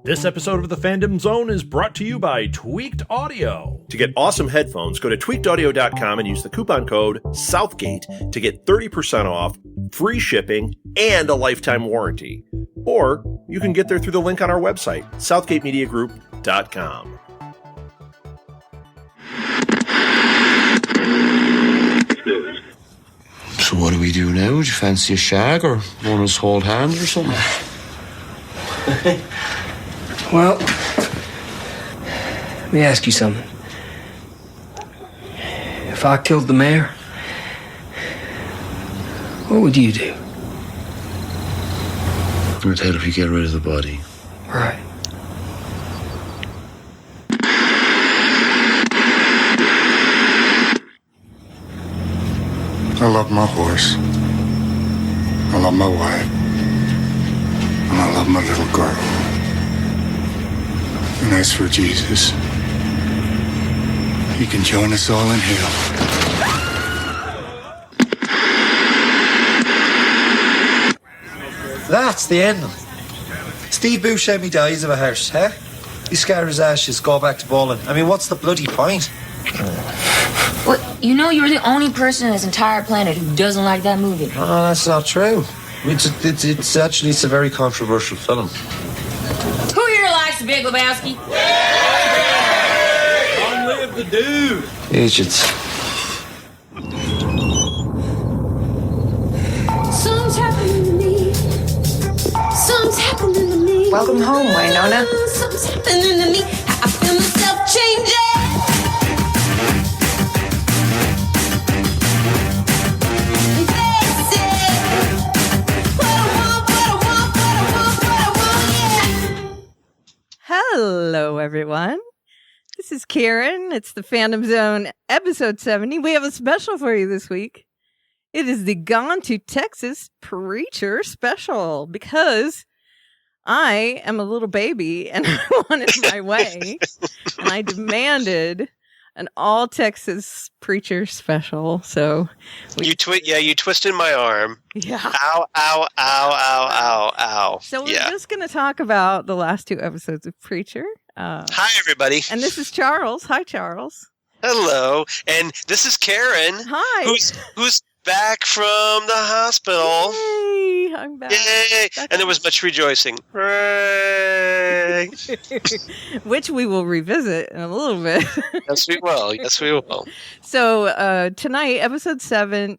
This episode of the Fandom Zone is brought to you by Tweaked Audio. To get awesome headphones, go to tweakedaudio.com and use the coupon code Southgate to get 30% off, free shipping, and a lifetime warranty. Or you can get there through the link on our website, southgatemediagroup.com. So what do we do now? Do you fancy a shag or one of us hold hands or something? Well, let me ask you something. If I killed the mayor, what would you do? I'd help you get rid of the body. Right. I love my horse. I love my wife. And I love my little girl. And as for Jesus, he can join us all in hell. That's the end of it. Steve Buscemi dies of a heart, huh? You scatter his ashes, go back to bowling. I mean, what's the bloody point? Well, you know you're the only person on this entire planet who doesn't like that movie. Oh, that's not true. It's actually a very controversial film. Who here likes the Big Lebowski? Long live the dude! Idiots. Something's happening to me. Something's happening to me. Welcome home, Winona. Something's happening to me. I feel myself changing. Hello, everyone. This is Karen. It's the Fandom Zone, episode 70. We have a special for you this week. It is the Gone to Texas Preacher special because I am a little baby and I wanted my way. And I demanded an all Texas Preacher special. So you twisted my arm. Yeah. Ow, ow, ow, ow, ow, ow. So we're just going to talk about the last two episodes of Preacher. Hi, everybody. And this is Charles. Hi, Charles. Hello. And this is Karen. Hi. Who's back from the hospital. Yay, I'm back. Yay. And there was much rejoicing. Hooray. Which we will revisit in a little bit. Yes, we will. Yes, we will. So tonight, episode 70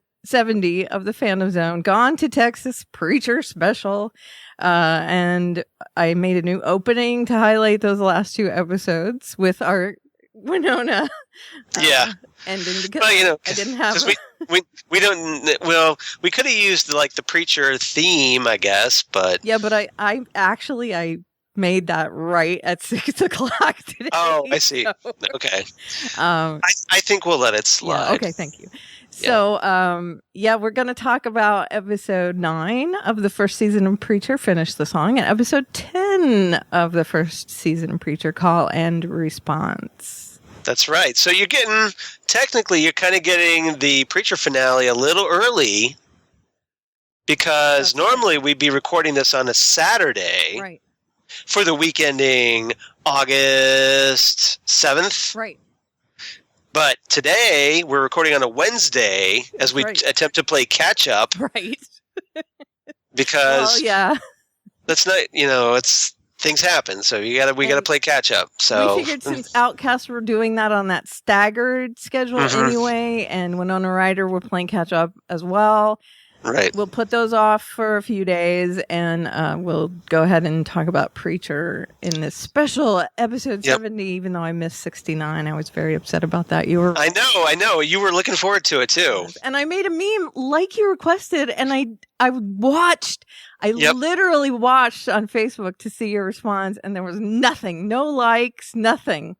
of the Fandom Zone, Gone to Texas Preacher special. And I made a new opening to highlight those last two episodes with our Winona. Ending because I didn't have we don't. Well, we could have used like the Preacher theme, I guess, but but I actually made that right at 6:00 today. Oh, I see. So. Okay. I think we'll let it slide. Yeah, okay, thank you. So, we're going to talk about episode 9 of the first season of Preacher, Finish the Song, and episode 10 of the first season of Preacher, Call and Response. That's right. So you're kind of getting the Preacher finale a little early because normally we'd be recording this on a Saturday. Right. For the week ending August 7th. Right. But today, we're recording on a Wednesday as we attempt to play catch-up. Right. Because that's not, it's things happen, so we gotta play catch-up. So we figured since Outcasts were doing that on that staggered schedule anyway, and Winona Ryder were playing catch-up as well. Right. We'll put those off for a few days, and we'll go ahead and talk about Preacher in this special episode 70, even though I missed 69. I was very upset about that. I know. You were looking forward to it, too. And I made a meme like you requested, and I literally watched on Facebook to see your response, and there was nothing. No likes, nothing.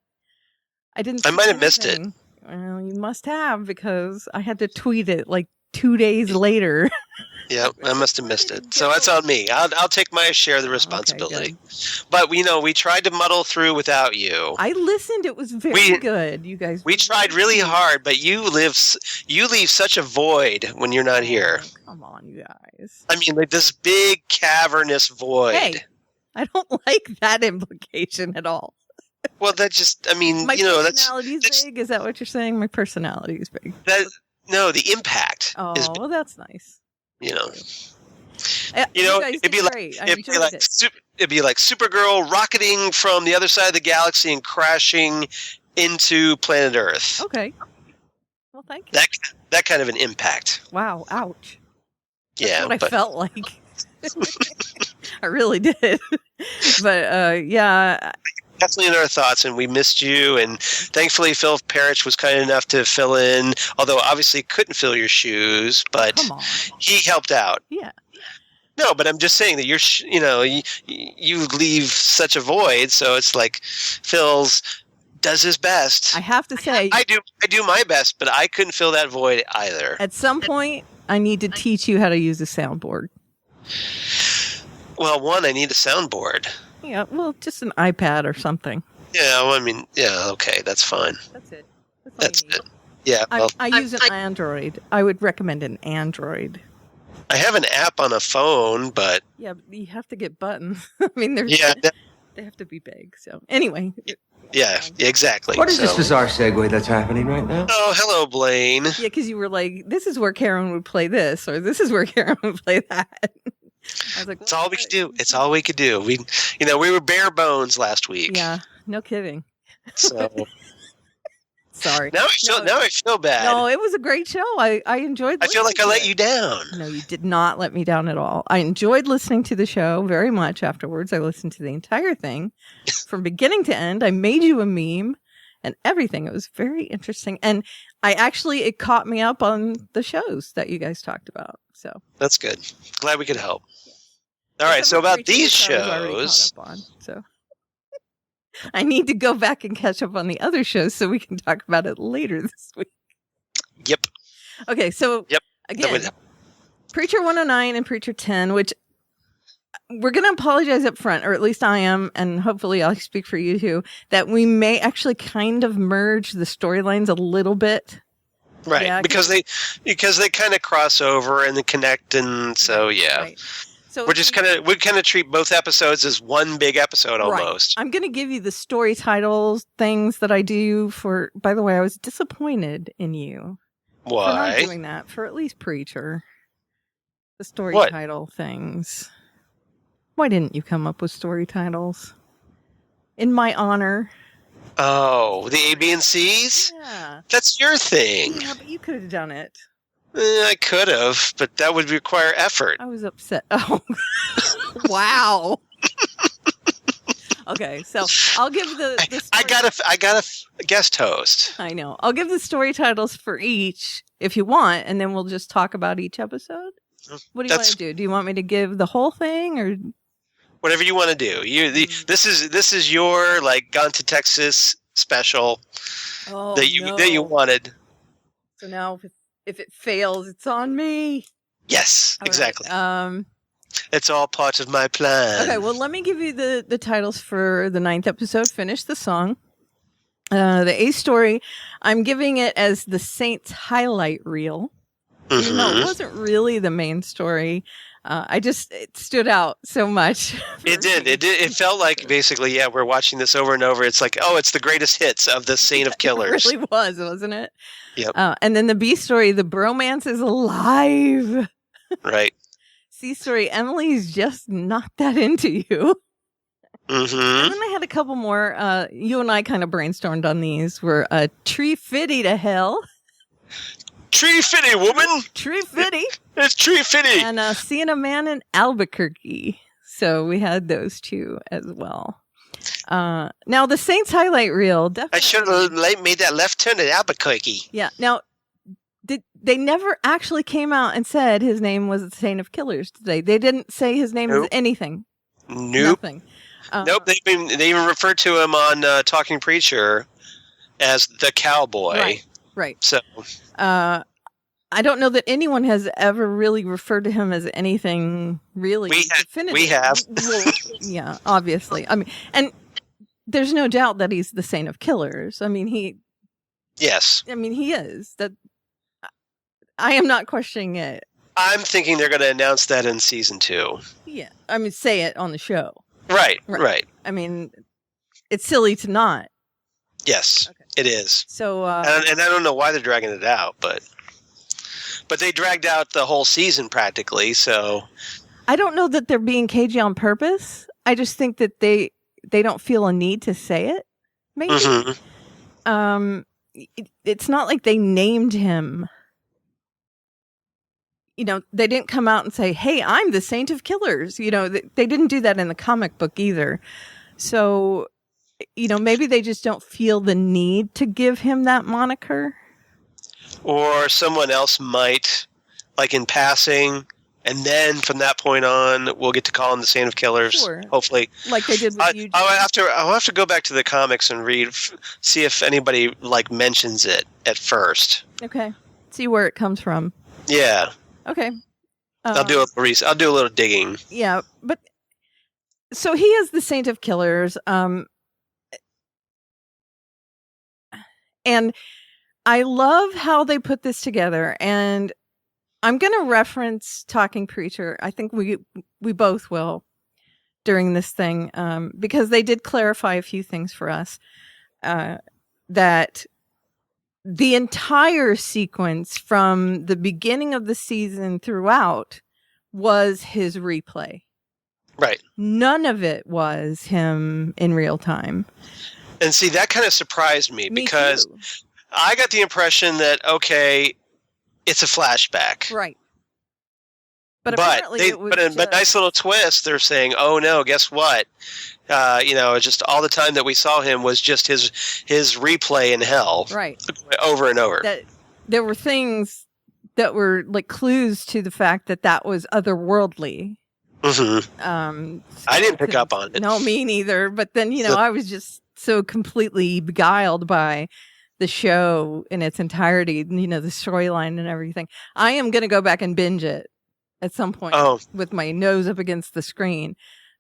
I might have missed it. Well, you must have, because I had to tweet it like 2 days later. Yeah, I must have missed it. So that's on me. I'll take my share of the responsibility. Okay, but we tried to muddle through without you. I listened. It was very good. You guys. We tried really hard, but you leave such a void when you're not here. Come on, you guys. I mean, like this big cavernous void. Hey, I don't like that implication at all. Well, that just, I mean, My you know, personality is that's big? Is that what you're saying? My personality is big. no, the impact Oh, is big, well, that's nice. you know. You You know, guys it'd did be like great. I it'd be enjoyed like it. it'd be like Supergirl rocketing from the other side of the galaxy and crashing into planet Earth. Okay. Well, thank you. That kind of an impact. Wow. Ouch. That's Yeah, what I but felt like. I really did. But yeah. definitely in our thoughts, and we missed you. And thankfully, Phil Parrish was kind enough to fill in. Although obviously couldn't fill your shoes, but Come on. he helped out. Yeah. No, but I'm just saying that you leave such a void. So it's like Phil's does his best. I have to say, I do my best, but I couldn't fill that void either. at some point, I need to teach you how to use a soundboard. Well, one, I need a soundboard. Yeah, well, just an iPad or something. Yeah, well, I mean, yeah, okay, that's fine. That's it. That's it. Yeah, well, I use an Android. I would recommend an Android. I have an app on a phone, but Yeah, but you have to get buttons. I mean, yeah, they have to be big. So anyway, yeah, exactly. What is this So- bizarre segue that's happening right now? Oh, hello, Blaine. yeah, because you were like, "This is where Karen would play this," or "This is where Karen would play that." I was like, It's all we could do. It's all we could do. We were bare bones last week. Yeah, no kidding. So Sorry. now I feel bad. No, it was a great show. I enjoyed. I feel like I listening let to you it. down. No, you did not let me down at all. I enjoyed listening to the show very much afterwards. I listened to the entire thing from beginning to end. I made you a meme and everything. It was very interesting. And it caught me up on the shows that you guys talked about. So That's good. Glad we could help. All right, so about these shows. So I need to go back and catch up on the other shows so we can talk about it later this week. Yep. Okay, so Yep. That again, would help. Preacher 109 and Preacher 10, which we're going to apologize up front, or at least I am, and hopefully I'll speak for you too, that we may actually kind of merge the storylines a little bit. Right, Yeah, because they kind of cross over and then connect, and so yeah. Right. So We kind of treat both episodes as one big episode almost. Right. I'm going to give you the story titles, things that I do for. By the way, I was disappointed in you for not Why? doing that for at least Preacher. The story What? title things. Why didn't you come up with story titles? In my honor. Oh, the A, B, and C's? Yeah. That's your thing. Yeah, but you could have done it. I could have, but that would require effort. I was upset. Oh, wow. Okay, so I'll give the I got a guest host. I know. I'll give the story titles for each if you want, and then we'll just talk about each episode. What do you want to do? Do you want me to give the whole thing, or Whatever you want to do. This is your like Gone to Texas special that you wanted. So now, if it fails, it's on me. Yes, All exactly. right. It's all part of my plan. Okay, well, let me give you the titles for the 9th episode. Finish the song. The A story, I'm giving it as the Saints highlight reel. Mm-hmm. Even though it wasn't really the main story. It stood out so much. It did. It felt like basically, yeah, we're watching this over and over. It's like, oh, it's the greatest hits of the Saint of Killers. It really was, wasn't it? Yep. And then the B story, the bromance is alive. Right. C story, Emily's just not that into you. Mm-hmm. And then I had a couple more. You and I kind of brainstormed on these. Were Tree Fitty to Hell. Tree Fitty, woman. Tree Fitty. It's Tree Fitty. And Seeing a Man in Albuquerque. So we had those two as well. Now the Saints highlight reel. Definitely. I should have made that left turn at Albuquerque. Yeah. Now, they never actually came out and said his name was the Saint of Killers today. They didn't say his name was anything. Nope. Nothing. Nope. They even referred to him on Talking Preacher as the cowboy. Right. So. I don't know that anyone has ever really referred to him as anything really definitive. We have. Well, yeah, obviously. I mean, and there's no doubt that he's the Saint of Killers. I mean, Yes. I mean, he is. That I am not questioning it. I'm thinking they're going to announce that in season 2. Yeah. I mean, say it on the show. Right. I mean, it's silly to not. Yes, it is. So, and I don't know why they're dragging it out, but they dragged out the whole season practically. So I don't know that they're being cagey on purpose. I just think that they don't feel a need to say it. Maybe. Mm-hmm. It's not like they named him. You know, they didn't come out and say, "Hey, I'm the Saint of Killers." You know, they didn't do that in the comic book either. So, you know, maybe they just don't feel the need to give him that moniker. Or someone else might, like in passing, and then from that point on, we'll get to call him the Saint of Killers. Sure. Hopefully, like they did with you. I'll have to go back to the comics and read, see if anybody like mentions it at first. Okay, see where it comes from. Yeah. Okay. I'll do a little digging. Yeah, but so he is the Saint of Killers. And I love how they put this together. And I'm going to reference Talking Preacher. I think we both will during this thing, because they did clarify a few things for us. That the entire sequence from the beginning of the season throughout was his replay. Right. None of it was him in real time. And see, that kind of surprised me because too. I got the impression that, okay, it's a flashback. Right. But apparently it was a nice little twist. They're saying, oh no, guess what? Just all the time that we saw him was just his replay in hell. Right. Over and over. That there were things that were like clues to the fact that was otherworldly. Mm-hmm. I didn't pick up on it. No, me neither. But then, I was just so completely beguiled by the show in its entirety, the storyline and everything. I am going to go back and binge it at some point with my nose up against the screen.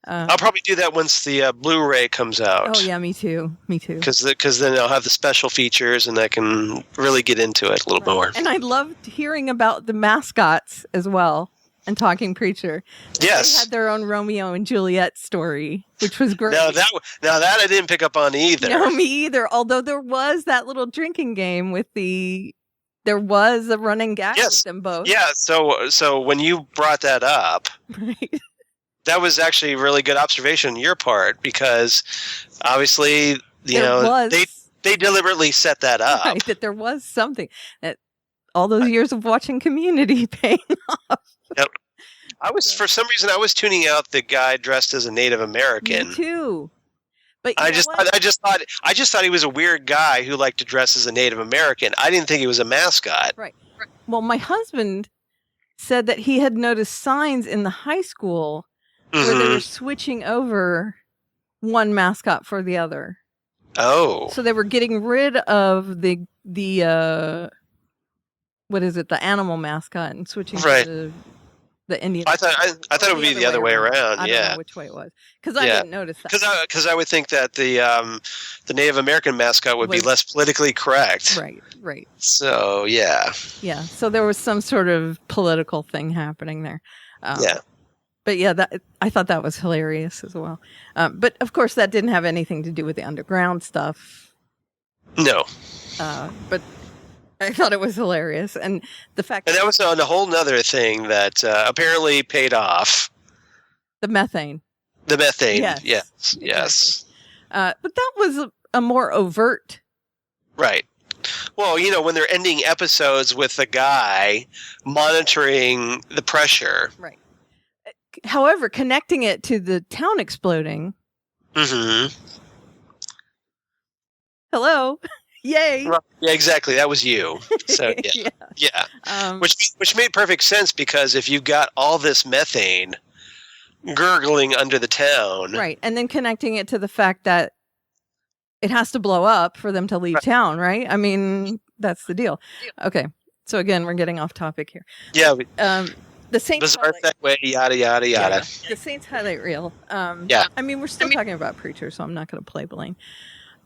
I'll probably do that once the Blu-ray comes out. Oh, yeah, me too. Because then I'll have the special features and I can really get into it a little more. And I loved hearing about the mascots as well and Talking Preacher. Yes. They had their own Romeo and Juliet story, which was great. Now that I didn't pick up on either. No, me either. Although there was that little drinking game there was a running gag with them both. Yeah, so when you brought that up, right. That was actually a really good observation on your part because obviously, they deliberately set that up. Right, that there was something that all those years of watching Community paying off. Yep. For some reason, I was tuning out the guy dressed as a Native American. Me too. But I just thought he was a weird guy who liked to dress as a Native American. I didn't think he was a mascot. Right. Well, my husband said that he had noticed signs in the high school where they were switching over one mascot for the other. Oh. So they were getting rid of the what is it, the animal mascot and switching to the Indian. I thought it would be the other way around. I don't know which way it was because I didn't notice that. Because I would think that the Native American mascot would be less politically correct. Right. So yeah. Yeah. So there was some sort of political thing happening there. Yeah. But yeah, I thought that was hilarious as well. But of course, that didn't have anything to do with the underground stuff. No. But I thought it was hilarious, and the fact that was on a whole nother thing that apparently paid off. The methane. Yes. But that was a more overt. Right. Well, when they're ending episodes with the guy monitoring the pressure. Right. However, connecting it to the town exploding. Mm-hmm. Hello. Yay. Well, yeah, exactly. That was you. So yeah. Which made perfect sense because if you've got all this methane gurgling under the town. Right. And then connecting it to the fact that it has to blow up for them to leave town, right? I mean, that's the deal. Okay. So again, we're getting off topic here. Yeah. The Saints bizarre segue, yada yada yada. Yeah, the Saints highlight reel. I mean, we're still talking about Preacher, so I'm not going to play Blaine.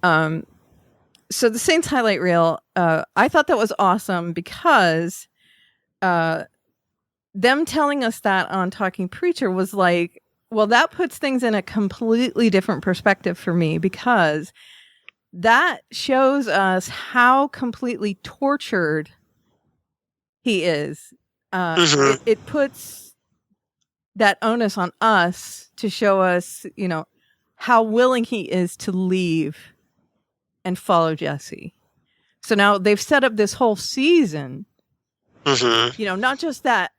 So the Saints highlight reel, I thought that was awesome because them telling us that on Talking Preacher was like Well, that puts things in a completely different perspective for me, because that shows us how completely tortured he is. It puts that onus on us to show us, how willing he is to leave and follow Jesse. So now they've set up this whole season, not just that,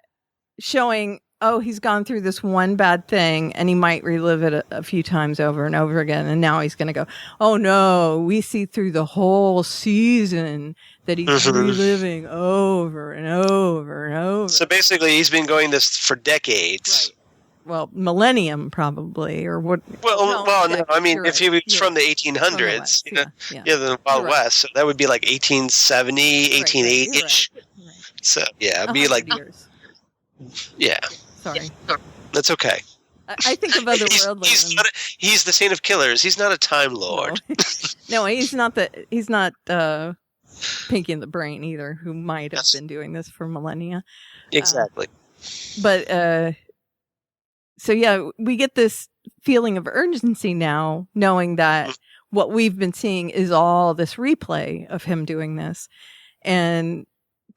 showing, he's gone through this one bad thing and he might relive it a few times over and over again. And now he's going to go, oh no, we see through the whole season that he's reliving over and over and over. So basically he's been going this for decades. Right. Well, millennium probably, or what? No. I mean, if he was from the 1800s, the Wild West, so that would be like 1870, 1880-ish. Right. So, yeah, it'd be like... Years. Yeah. Sorry. That's okay. I think of otherworldly. He's the saint of killers. He's not a time lord. No, he's not Pinky in the Brain either, who might have been doing this for millennia. Exactly. So yeah, we get this feeling of urgency now, knowing that what we've been seeing is all this replay of him doing this. And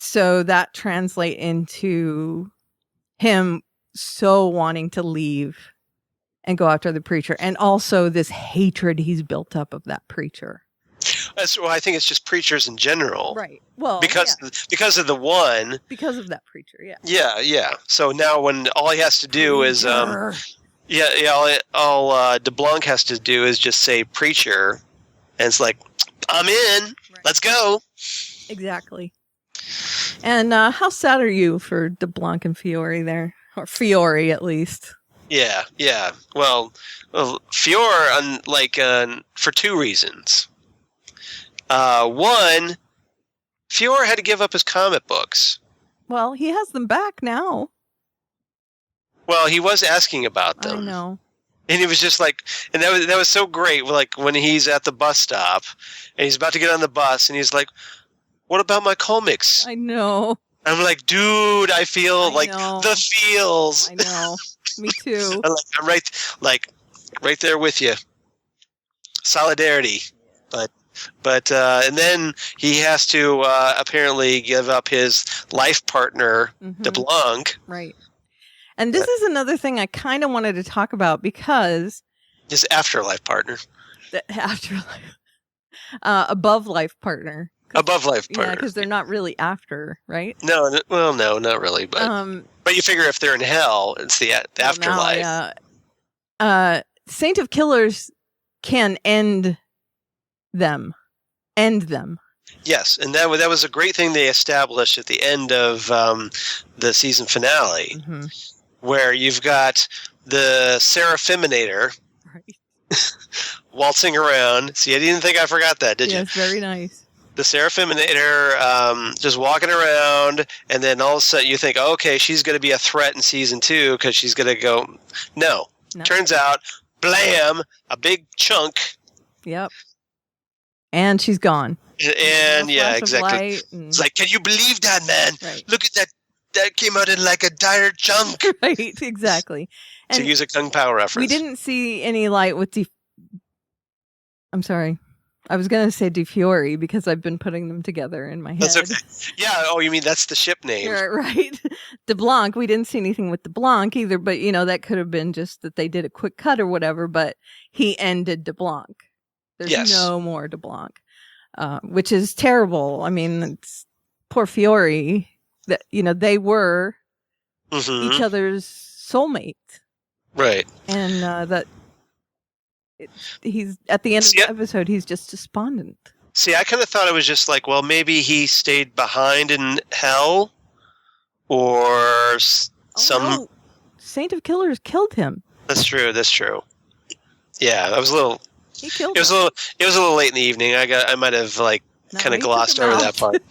so that translates into him so wanting to leave and go after the preacher, and also this hatred he's built up of that preacher. Well, I think it's just preachers in general, right? Well, because of that preacher, yeah. So now, when all he has to do is, all DeBlanc has to do is just say preacher, and it's like, I'm in. Right. Let's go. Exactly. And how sad are you for DeBlanc and Fiore there? Or Fiore, at least. Yeah. Well, Fiore, for two reasons. One, Fiore had to give up his comic books. Well, he has them back now. Well, he was asking about them. I know. And he was just like, and that was so great. Like when he's at the bus stop and he's about to get on the bus and he's like, what about my comics? I know. I'm like, dude, I feel the feels. I know. Me too. I'm right there with you. Solidarity. But and then he has to apparently give up his life partner, DeBlanc. Right. And this is another thing I kind of wanted to talk about, because his afterlife partner. The afterlife. Above life partner. Above life partner. Yeah, because they're not really after, right? No, not really. But you figure if they're in hell, it's the afterlife. Now, Saint of Killers can end them. Yes, and that was a great thing they established at the end of the season finale, where you've got the Seraphiminator waltzing around. See, I didn't think I forgot that, did you? Yes, very nice. The Seraphiminator just walking around, and then all of a sudden you think, okay, she's going to be a threat in season 2 because she's going to go. No. Turns out, blam, a big chunk. Yep. And she's gone. And yeah, exactly. It's like, can you believe that, man? Right. Look at that. That came out in like a dire chunk. Right, exactly. And to use a Kung Pao reference. We didn't see any light with I'm sorry. I was going to say DeFiore because I've been putting them together in my head. That's okay. Yeah, you mean that's the ship name. Right. DeBlanc, we didn't see anything with DeBlanc either, but, that could have been just that they did a quick cut or whatever, but he ended DeBlanc. There's no more DeBlanc, which is terrible. I mean, it's poor Fiore, that, they were each other's soulmate. Right. And that... he's at the end of the episode, he's just despondent. See, I kind of thought it was just like, well, maybe he stayed behind in hell, or No. Saint of Killers killed him. That's true. Yeah, I was a little. He killed. It was a little late in the evening. I might have kind of glossed over that part.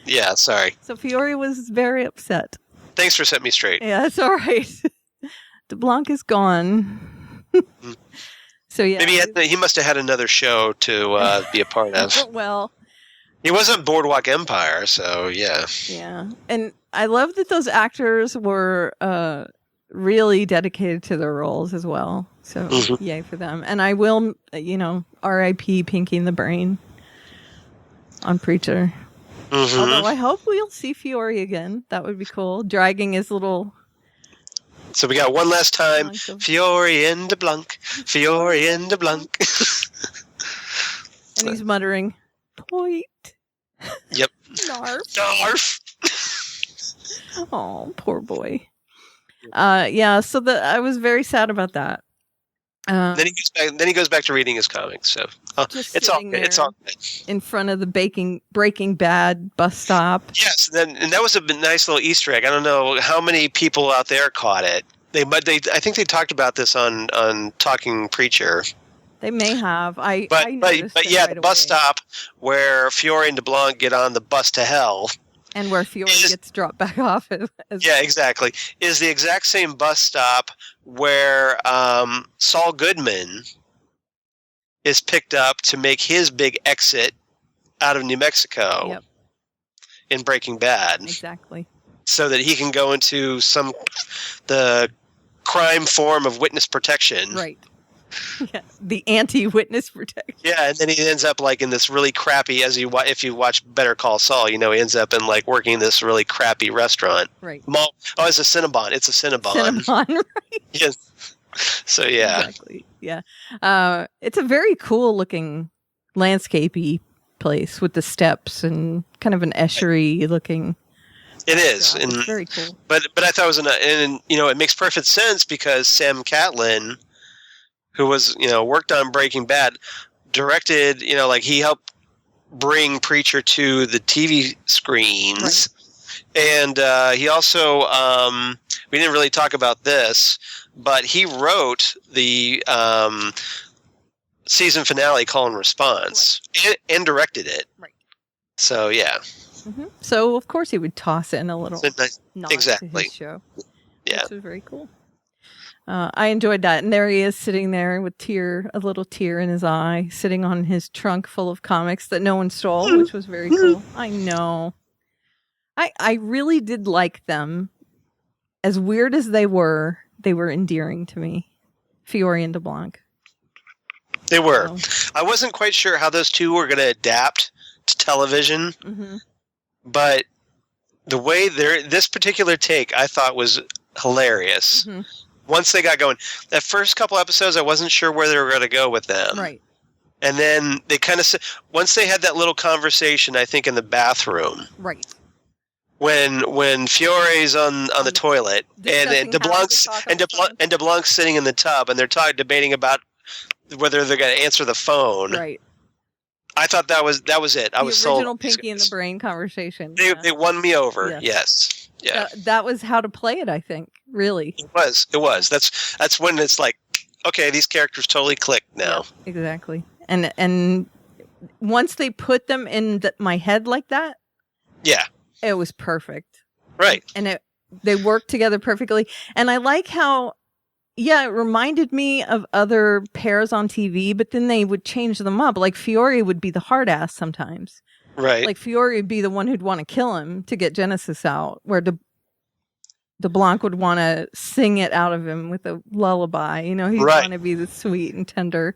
Yeah, sorry. So Fiore was very upset. Thanks for setting me straight. Yeah, it's all right. DeBlanc is gone. So yeah, maybe he must have had another show to be a part of. Well, he was on Boardwalk Empire, so yeah. Yeah, and I love that those actors were really dedicated to their roles as well. So yay for them. And I will, R.I.P. Pinky and the Brain on Preacher. Although I hope we'll see Fiore again. That would be cool. Dragging his little... So we got one last time. Fiore and de Blanc. Fiore and de Blanc. And he's muttering, "Point." Yep. Narf. Narf. Oh, poor boy. So I was very sad about that. Then he goes back to reading his comics. So it's all good. It's all good. In front of the Breaking Bad bus stop. Yes, and that was a nice little Easter egg. I don't know how many people out there caught it. I think they talked about this on Talking Preacher. They may have. But the bus stop where Fiore and DeBlanc get on the bus to hell. And where Fiore gets dropped back off. Exactly. Is the exact same bus stop where Saul Goodman is picked up to make his big exit out of New Mexico in Breaking Bad. Exactly. So that he can go into the crime form of witness protection. Right. Yeah, the anti-witness protection. Yeah, and then he ends up like in this really crappy. If you watch Better Call Saul, he ends up in like working in this really crappy restaurant. Right. It's a Cinnabon. It's a Cinnabon. Cinnabon, right? Yes. So yeah. Exactly. Yeah. It's a very cool looking landscapey place with the steps and kind of an eschery looking. It is, and it's very cool. But I thought it was it makes perfect sense because Sam Catlin, who was, worked on Breaking Bad, directed, he helped bring Preacher to the TV screens. Right. And he also, we didn't really talk about this, but he wrote the season finale Call and Response and directed it. Right. So, yeah. Mm-hmm. So, of course, he would toss in a little nod exactly. to his show. Yeah. Which was very cool. I enjoyed that. And there he is sitting there with a little tear in his eye, sitting on his trunk full of comics that no one stole, which was very cool. I know. I really did like them. As weird as they were endearing to me. Fiore and DeBlanc. They were. So. I wasn't quite sure how those two were going to adapt to television, but the way this particular take I thought was hilarious. Mm-hmm. Once they got going, that first couple episodes, I wasn't sure where they were going to go with them. Right. And then they kind of once they had that little conversation, I think in the bathroom. Right. When Fiore's on the toilet and DeBlanc's sitting in the tub and they're debating about whether they're going to answer the phone. Right. I thought that was it. I was sold. The original Pinky and the Brain conversation. They won me over. Yes. Yeah. That was how to play it, I think. Really. It was. That's when it's like, okay, these characters totally click now. Yeah, exactly. And once they put them in my head like that, yeah, it was perfect. Right. And they worked together perfectly. And I like how, it reminded me of other pairs on TV, but then they would change them up. Like Fiore would be the hard ass sometimes. Right. Like Fiore would be the one who'd want to kill him to get Genesis out, where DeBlanc would want to sing it out of him with a lullaby. He'd want to be the sweet and tender,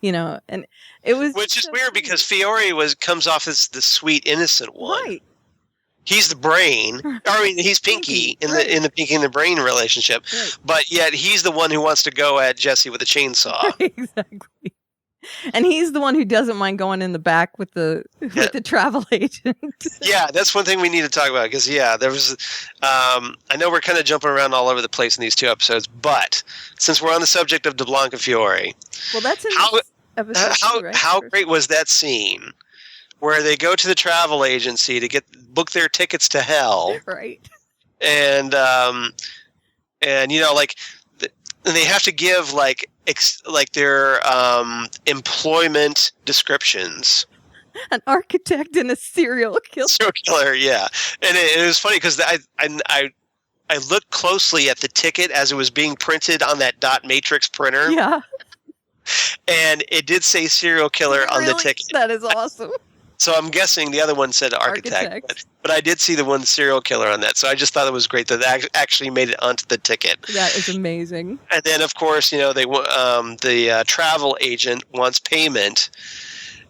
and it was. Which is weird because Fiore comes off as the sweet, innocent one. Right. He's the brain. I mean, he's Pinky in the Pinky and the Brain relationship, but yet he's the one who wants to go at Jesse with a chainsaw. Right, exactly. And he's the one who doesn't mind going in the back with the travel agent. Yeah, that's one thing we need to talk about because there was. I know we're kind of jumping around all over the place in these two episodes, but since we're on the subject of DeBlanc and Fiore, well, that's in this episode right? How great was that scene where they go to the travel agency to book their tickets to hell, right? And and they have to give like their employment descriptions. An architect and a serial killer. Serial killer, yeah. And it was funny because I looked closely at the ticket as it was being printed on that dot matrix printer. Yeah. And it did say serial killer on the ticket. That is awesome. So I'm guessing the other one said architect. But I did see the one serial killer on that. So I just thought it was great that they actually made it onto the ticket. That is amazing. And then, of course, you know, the travel agent wants payment.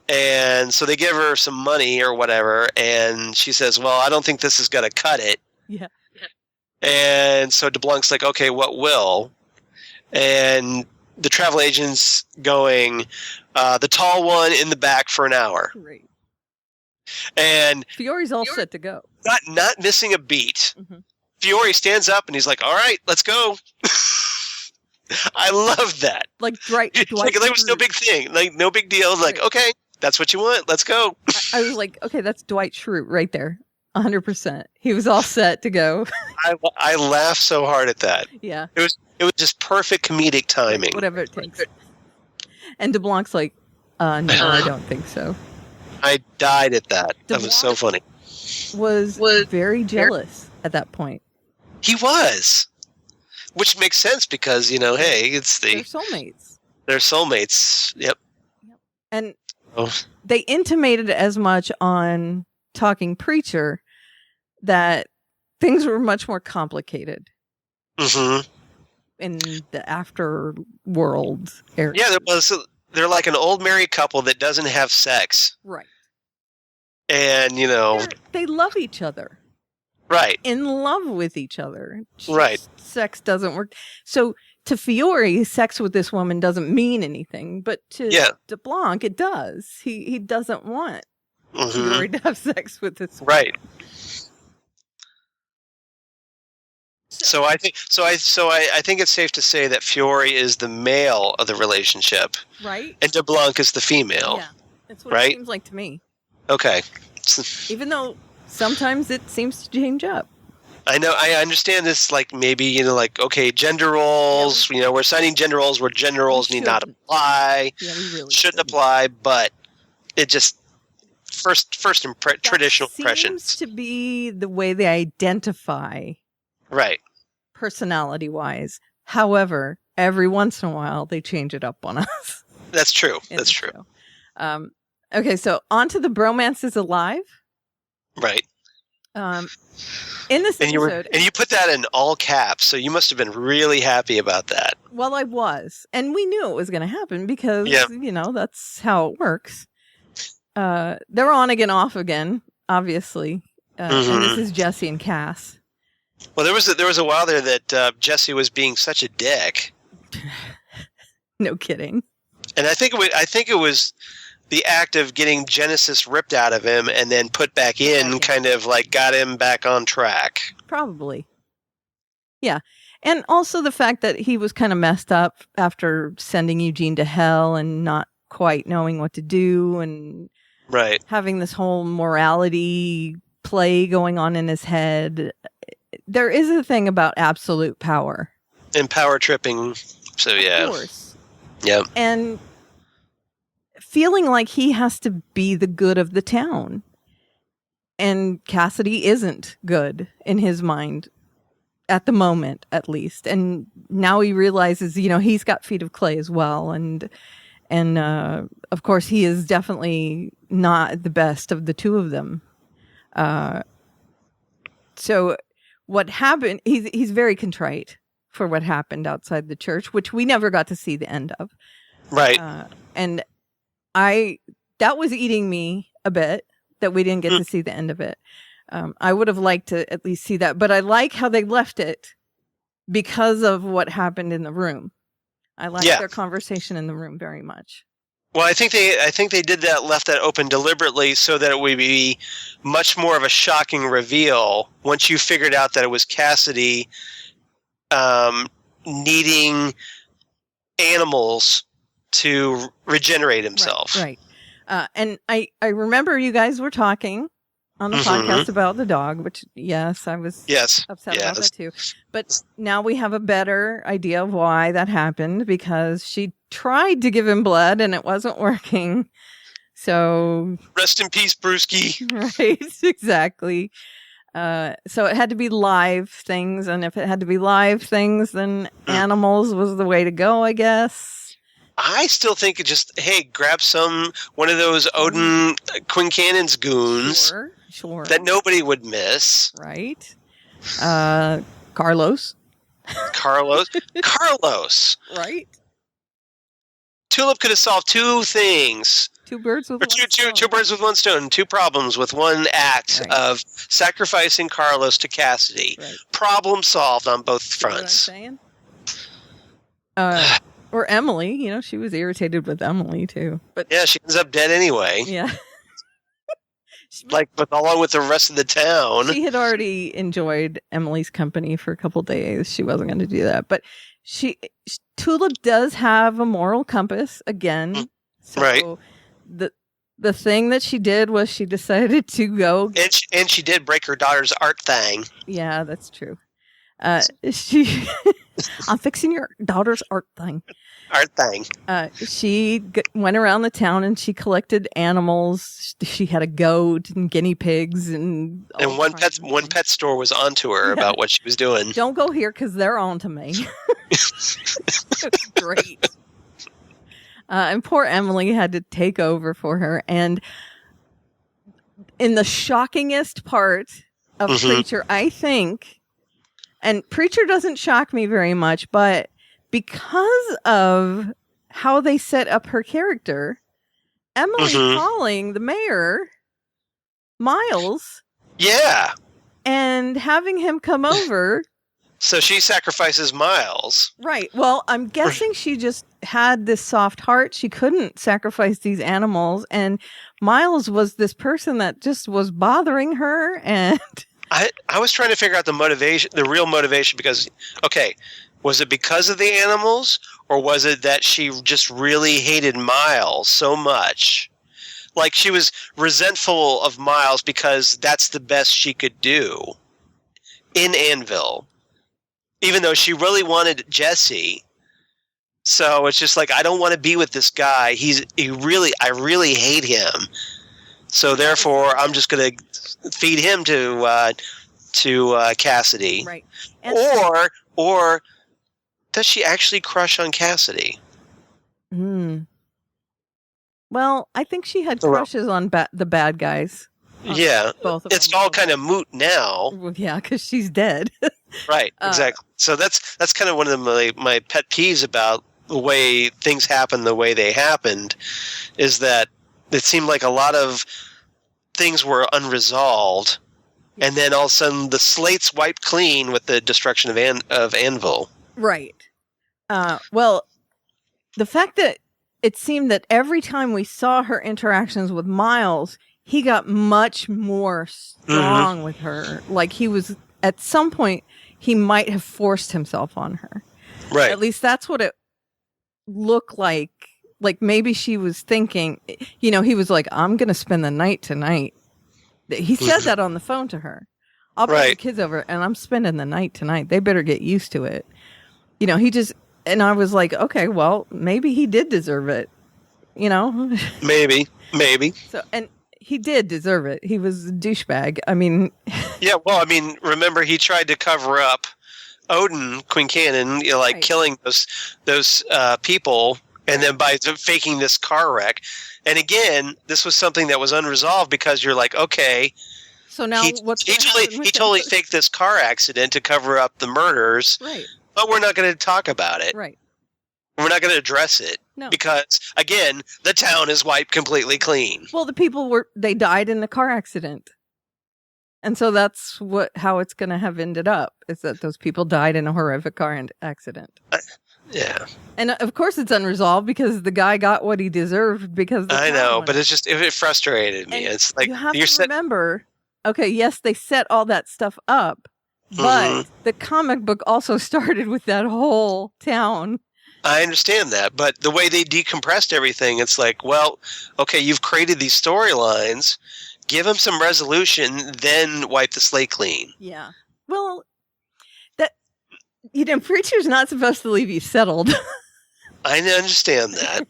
And so they give her some money or whatever. And she says, well, I don't think this is going to cut it. Yeah. And so DeBlanc's like, okay, what will? And the travel agent's going, the tall one in the back for an hour. Right. And Fiore's all set to go. Not missing a beat. Mm-hmm. Fiore stands up and he's like, all right, let's go. I love that. Like Dwight like, there was no big thing. Like, no big deal. Right. Like, okay, that's what you want. Let's go. I was like, okay, that's Dwight Schrute right there. 100%. He was all set to go. I laughed so hard at that. Yeah. It was just perfect comedic timing. Whatever it takes. And DeBlanc's like, no, I don't think so. I died at that. That was so funny. Was very jealous at that point. He was. Which makes sense because, you know, hey, it's They're soulmates. They're soulmates. Yep. And they intimated as much on Talking Preacher that things were much more complicated. Mm-hmm. In the afterworld area. Yeah, they're like an old married couple that doesn't have sex. Right. And, you know... They love each other. Right. In love with each other. Right. Sex doesn't work. So, to Fiore, sex with this woman doesn't mean anything. But to DeBlanc, it does. He doesn't want Fiore to have sex with this woman. Right. So I think it's safe to say that Fiore is the male of the relationship, right? And DeBlanc is the female. Yeah, that's what it seems like to me. Okay. Even though sometimes it seems to change up. I know. I understand this. Like maybe okay, gender roles. You know, we're signing gender roles where gender roles need not apply. Yeah, we really shouldn't apply, but it just traditional impressions seems to be the way they identify. Right. Personality-wise. However, every once in a while, they change it up on us. That's true. That's true. Okay, so on to the Bromance is Alive. Right. In this episode... And you put that in all caps, so you must have been really happy about that. Well, I was. And we knew it was going to happen because, you know, that's how it works. They're on again, off again, obviously. And this is Jesse and Cass. Well, there was a while there that Jesse was being such a dick. No kidding. And I think it was the act of getting Genesis ripped out of him and then put back in kind of like got him back on track. Probably. Yeah. And also the fact that he was kind of messed up after sending Eugene to hell and not quite knowing what to do and having this whole morality play going on in his head. There is a thing about absolute power. And power tripping. So, yeah. Of course. Yep. And feeling like he has to be the good of the town. And Cassidy isn't good in his mind. At the moment, at least. And now he realizes, you know, he's got feet of clay as well. And of course, he is definitely not the best of the two of them. So what happened, he's very contrite for what happened outside the church, which we never got to see the end of. Right. And that was eating me a bit that we didn't get to see the end of it. I would have liked to at least see that, but I like how they left it because of what happened in the room. I like their conversation in the room very much. Well, I think they did that, left that open deliberately so that it would be much more of a shocking reveal once you figured out that it was Cassidy needing animals to regenerate himself. Right. And I remember you guys were talking on the podcast about the dog, which, yes, I was upset about that too. But now we have a better idea of why that happened, because she tried to give him blood and it wasn't working. So... Rest in peace, Brewski. Right, exactly. So it had to be live things, and if it had to be live things, then animals was the way to go, I guess. I still think it just, hey, grab one of those Odin Quincannon's goons Sure. that nobody would miss. Right. Carlos. Carlos. Right. Tulip could have solved two things. Two birds with one stone. Two birds with one stone. Two problems with one act of sacrificing Carlos to Cassidy. Right. Problem solved on both See what I'm fronts. saying? Or Emily. You know, she was irritated with Emily too. But Yeah, she ends up dead anyway. yeah. But along with the rest of the town. She had already enjoyed Emily's company for a couple days. She wasn't going to do that. But Tulip does have a moral compass again. So right. The thing that she did was she decided to go. And she did break her daughter's art thing. Yeah, that's true. I'm fixing your daughter's art thing. She went around the town and she collected animals. She had a goat and guinea pigs and one pet store was onto her about what she was doing. Don't go here because they're onto me. Great. And poor Emily had to take over for her. And in the shockingest part of Preacher, I think, and Preacher doesn't shock me very much, but because of how they set up her character, Emily calling the mayor Miles. Yeah. And having him come over. So she sacrifices Miles. Right. Well, I'm guessing she just had this soft heart. She couldn't sacrifice these animals. And Miles was this person that just was bothering her. And I was trying to figure out the real motivation, because, okay, was it because of the animals, or was it that she just really hated Miles so much? Like, she was resentful of Miles because that's the best she could do in Anvil, even though she really wanted Jesse. So it's just like, I don't want to be with this guy. I really hate him. So therefore, I'm just going to feed him to Cassidy. Right. Or does she actually crush on Cassidy? Well, I think she had crushes on the bad guys. Yeah, both of it's them. all kind of moot now. Well, yeah, because she's dead. Right, exactly. So that's kind of one of my pet peeves about the way things happen the way they happened, is that it seemed like a lot of things were unresolved, and then all of a sudden the slate's wiped clean with the destruction of Anvil. Right. Well, the fact that it seemed that every time we saw her interactions with Miles, he got much more strong with her. Like, he was, at some point, he might have forced himself on her. Right. At least that's what it looked like. Like, maybe she was thinking, he was like, I'm going to spend the night tonight. He said that on the phone to her. I'll bring the kids over and I'm spending the night tonight. They better get used to it. And I was like, okay, well, maybe he did deserve it. Maybe. So, and he did deserve it. He was a douchebag. I mean, yeah. Well, I mean, remember he tried to cover up Odin Quincannon, killing those people, and then by faking this car wreck. And again, this was something that was unresolved, because you're like, okay, so now he totally faked this car accident to cover up the murders, right? But we're not going to talk about it, right? We're not going to address it, because again, the town is wiped completely clean. Well, the people they died in the car accident. And so that's how it's going to have ended up, is that those people died in a horrific car accident. Yeah. And of course it's unresolved, because the guy got what he deserved because I know, but it's just, it frustrated me. It's like, you have to remember, okay, yes, they set all that stuff up, but the comic book also started with that whole town. I understand that, but the way they decompressed everything, it's like, well, okay, you've created these storylines, give them some resolution, then wipe the slate clean. Yeah. Well, Preacher's not supposed to leave you settled. I understand that.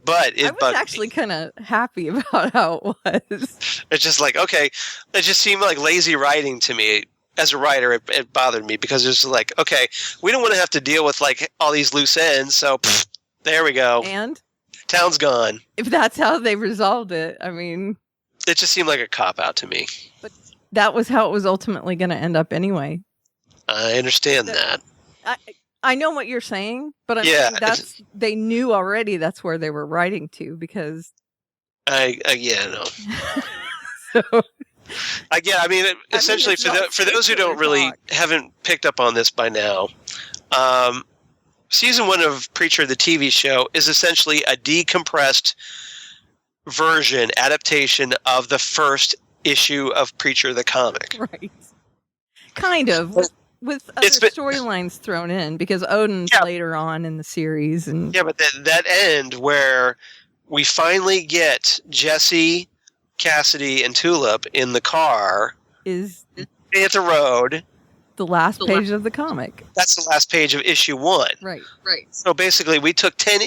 But I was actually kind of happy about how it was. It's just like, okay, it just seemed like lazy writing to me. As a writer, it bothered me, because it's like, okay, we don't want to have to deal with like all these loose ends, so There we go. And Town's gone. if that's how they resolved it, I mean, It just seemed like a cop-out to me. that was how it was ultimately going to end up anyway. I understand that. I know what you're saying, but they knew already that's where they were writing to because. Yeah, no. So. I mean, essentially, for those who don't really haven't picked up on this by now, season 1 of Preacher, the TV show, is essentially a decompressed adaptation of the first issue of Preacher, the comic. Right. Kind of. With other storylines thrown in, because Odin's later on in the series. Yeah, but that end where we finally get Jesse, Cassidy, and Tulip in the car is at the road. The last page of the comic. That's the last page of issue 1. Right. So basically, we took 10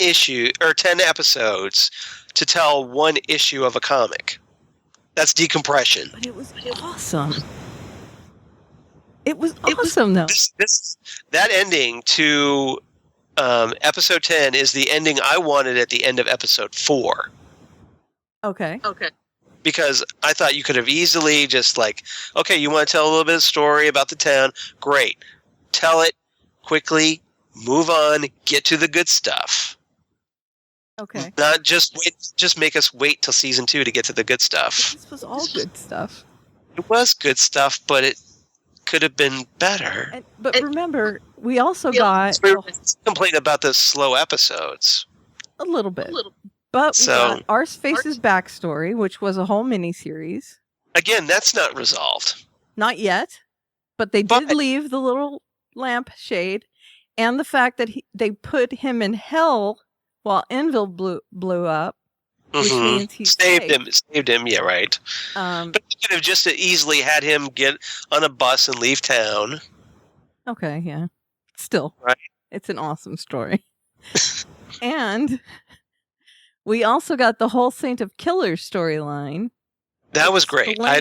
episodes to tell one issue of a comic. That's decompression. But it was awesome. It was awesome, though. That ending to episode 10 is the ending I wanted at the end of episode 4. Okay. Because I thought you could have easily just okay, you want to tell a little bit of story about the town? Great. Tell it quickly, move on, get to the good stuff. Okay. Not just make us wait till season 2 to get to the good stuff. This was all good stuff. It was good stuff, but it could have been better. But remember, we also got complain about the slow episodes. A little bit. But we got Arseface's backstory, which was a whole miniseries. Again, that's not resolved. Not yet, but they did leave the little lampshade, and the fact that they put him in hell while Enville blew up, which means he saved him. Yeah, right. But you could have just easily had him get on a bus and leave town. Okay, yeah. Still, right? It's an awesome story. And we also got the whole Saint of Killers storyline. That was great. I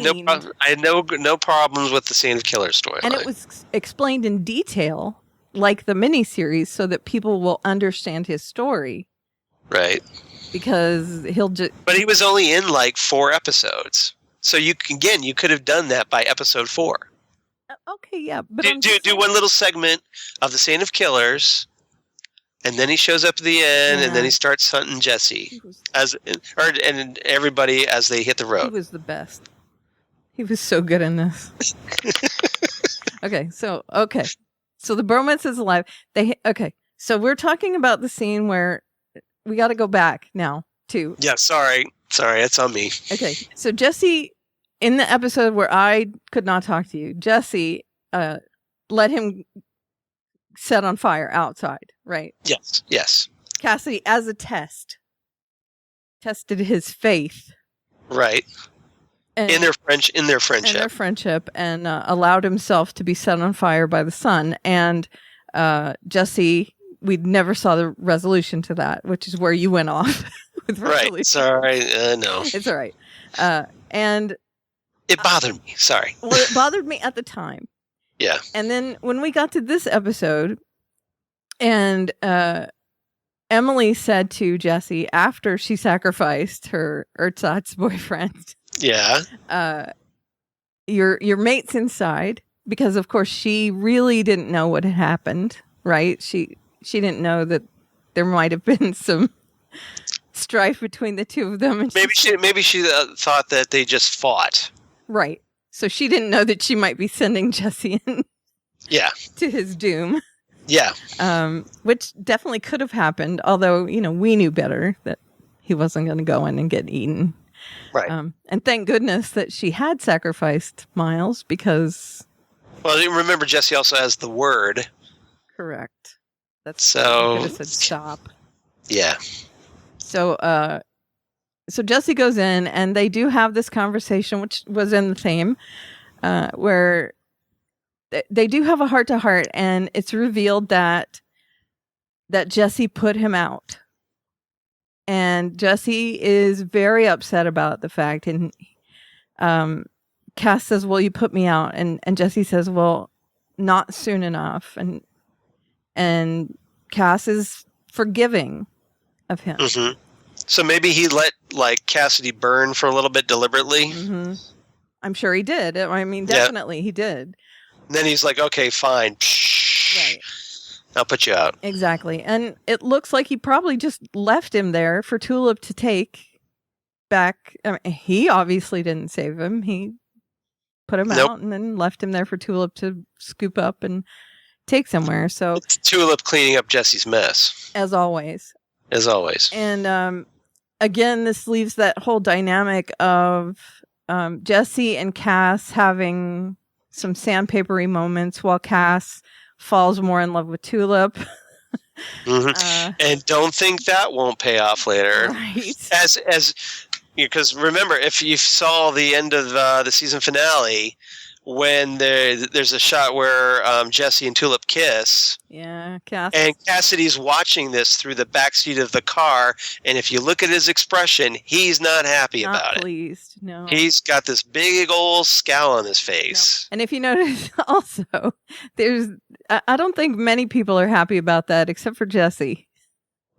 had no problems with the Saint of Killers storyline. And it was explained in detail, like the miniseries, so that people will understand his story. Right. Because he'll just... But he was only in 4 episodes. So you could have done that by episode 4. Okay, yeah. But do one little segment of the Saint of Killers, and then he shows up at the end, and then he starts hunting Jesse and everybody as they hit the road. He was the best. He was so good in this. Okay, so the bromance is alive. So we're talking about the scene where we got to go back now too. Yeah, sorry, it's on me. Okay, so Jesse, in the episode where I could not talk to you, Jesse let him set on fire outside, right? Yes. Cassidy, as a test, tested his faith, right? In their friendship, and allowed himself to be set on fire by the sun. And Jesse, we never saw the resolution to that, which is where you went off. With right. Sorry. No. It's all right. And it bothered me. Sorry. Well, it bothered me at the time. Yeah. And then when we got to this episode, and Emily said to Jesse after she sacrificed her Erzat's boyfriend, yeah, your mate's inside, because of course she really didn't know what had happened, right? She didn't know that there might have been some strife between the two of them. And maybe she thought that they just fought. Right. So she didn't know that she might be sending Jesse in. Yeah. To his doom. Yeah. Which definitely could have happened, although, we knew better that he wasn't going to go in and get eaten. Right. And thank goodness that she had sacrificed Miles, because... Well, remember, Jesse also has the word. Correct. That's so... Could have said stop. Yeah. So Jesse goes in, and they do have this conversation, which was in the theme, where they do have a heart-to-heart, and it's revealed that Jesse put him out. And Jesse is very upset about the fact, and Cass says, well, you put me out, and Jesse says, well, not soon enough. And Cass is forgiving, of him. Mm-hmm. So maybe he let like Cassidy burn for a little bit deliberately. Mm-hmm. I'm sure he did. I mean, definitely he did. And then he's like, okay, fine. Right. I'll put you out. Exactly. And it looks like he probably just left him there for Tulip to take back. I mean, he obviously didn't save him. He put him out and then left him there for Tulip to scoop up and take somewhere. So it's Tulip cleaning up Jesse's mess. As always. And again, this leaves that whole dynamic of Jesse and Cass having some sandpapery moments while Cass falls more in love with Tulip. Mm-hmm. And don't think that won't pay off later. Right. As because remember, if you saw the end of the season finale, when there's a shot where Jesse and Tulip kiss. Yeah, Cass. And Cassidy's watching this through the backseat of the car, and if you look at his expression, he's not happy about it. Pleased, no. He's got this big old scowl on his face. No. And if you notice, also, I don't think many people are happy about that, except for Jesse.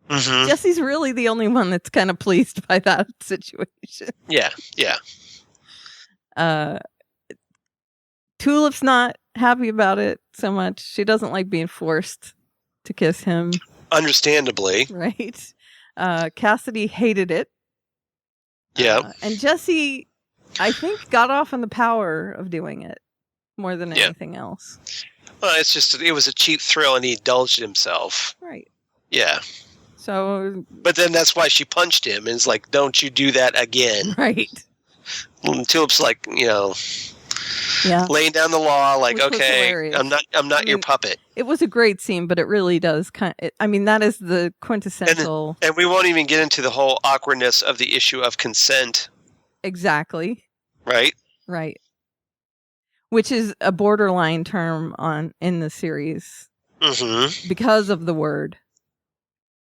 Mm-hmm. Jesse's really the only one that's kind of pleased by that situation. Yeah. Tulip's not happy about it so much. She doesn't like being forced to kiss him. Understandably. Right. Cassidy hated it. Yeah. And Jesse, I think, got off on the power of doing it more than anything else. Well, it was a cheap thrill and he indulged himself. Right. Yeah. So. But then that's why she punched him and is like, don't you do that again. Right. And Tulip's like, laying down the law, like, which okay, I'm not your puppet. It was a great scene, but it really does that is the quintessential. And we won't even get into the whole awkwardness of the issue of consent. Exactly. Right. Which is a borderline term in the series. Mm-hmm. Because of the word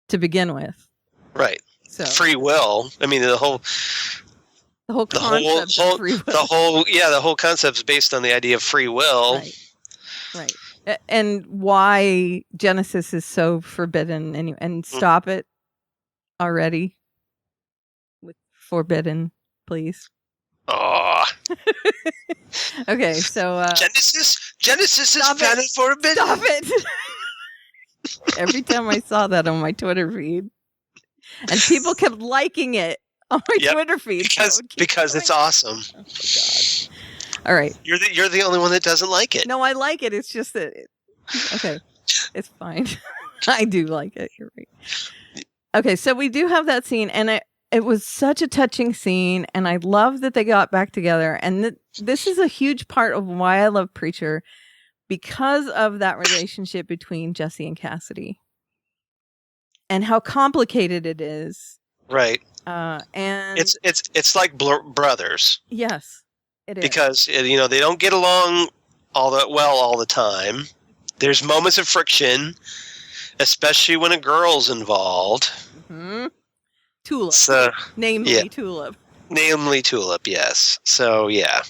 to begin with. Right. So free will. I mean, the whole concept of free will. The whole concept is based on the idea of free will. Right. And why Genesis is so forbidden and stop it already with forbidden, please. Oh. Okay, so Genesis is planet forbidden. Stop it. Every time I saw that on my Twitter feed, and people kept liking it on my Twitter feed because it's awesome. Oh my God! All right, you're the only one that doesn't like it. No, I like it. It's just that. Okay, it's fine. I do like it. You're right. Okay, so we do have that scene, and it was such a touching scene, and I love that they got back together. And this is a huge part of why I love Preacher, because of that relationship between Jesse and Cassidy, and how complicated it is. Right. And it's like brothers. Yes, it is. Because they don't get along all the time. There's moments of friction, especially when a girl's involved. Mm-hmm. Tulip. Namely Tulip, yes. So yeah.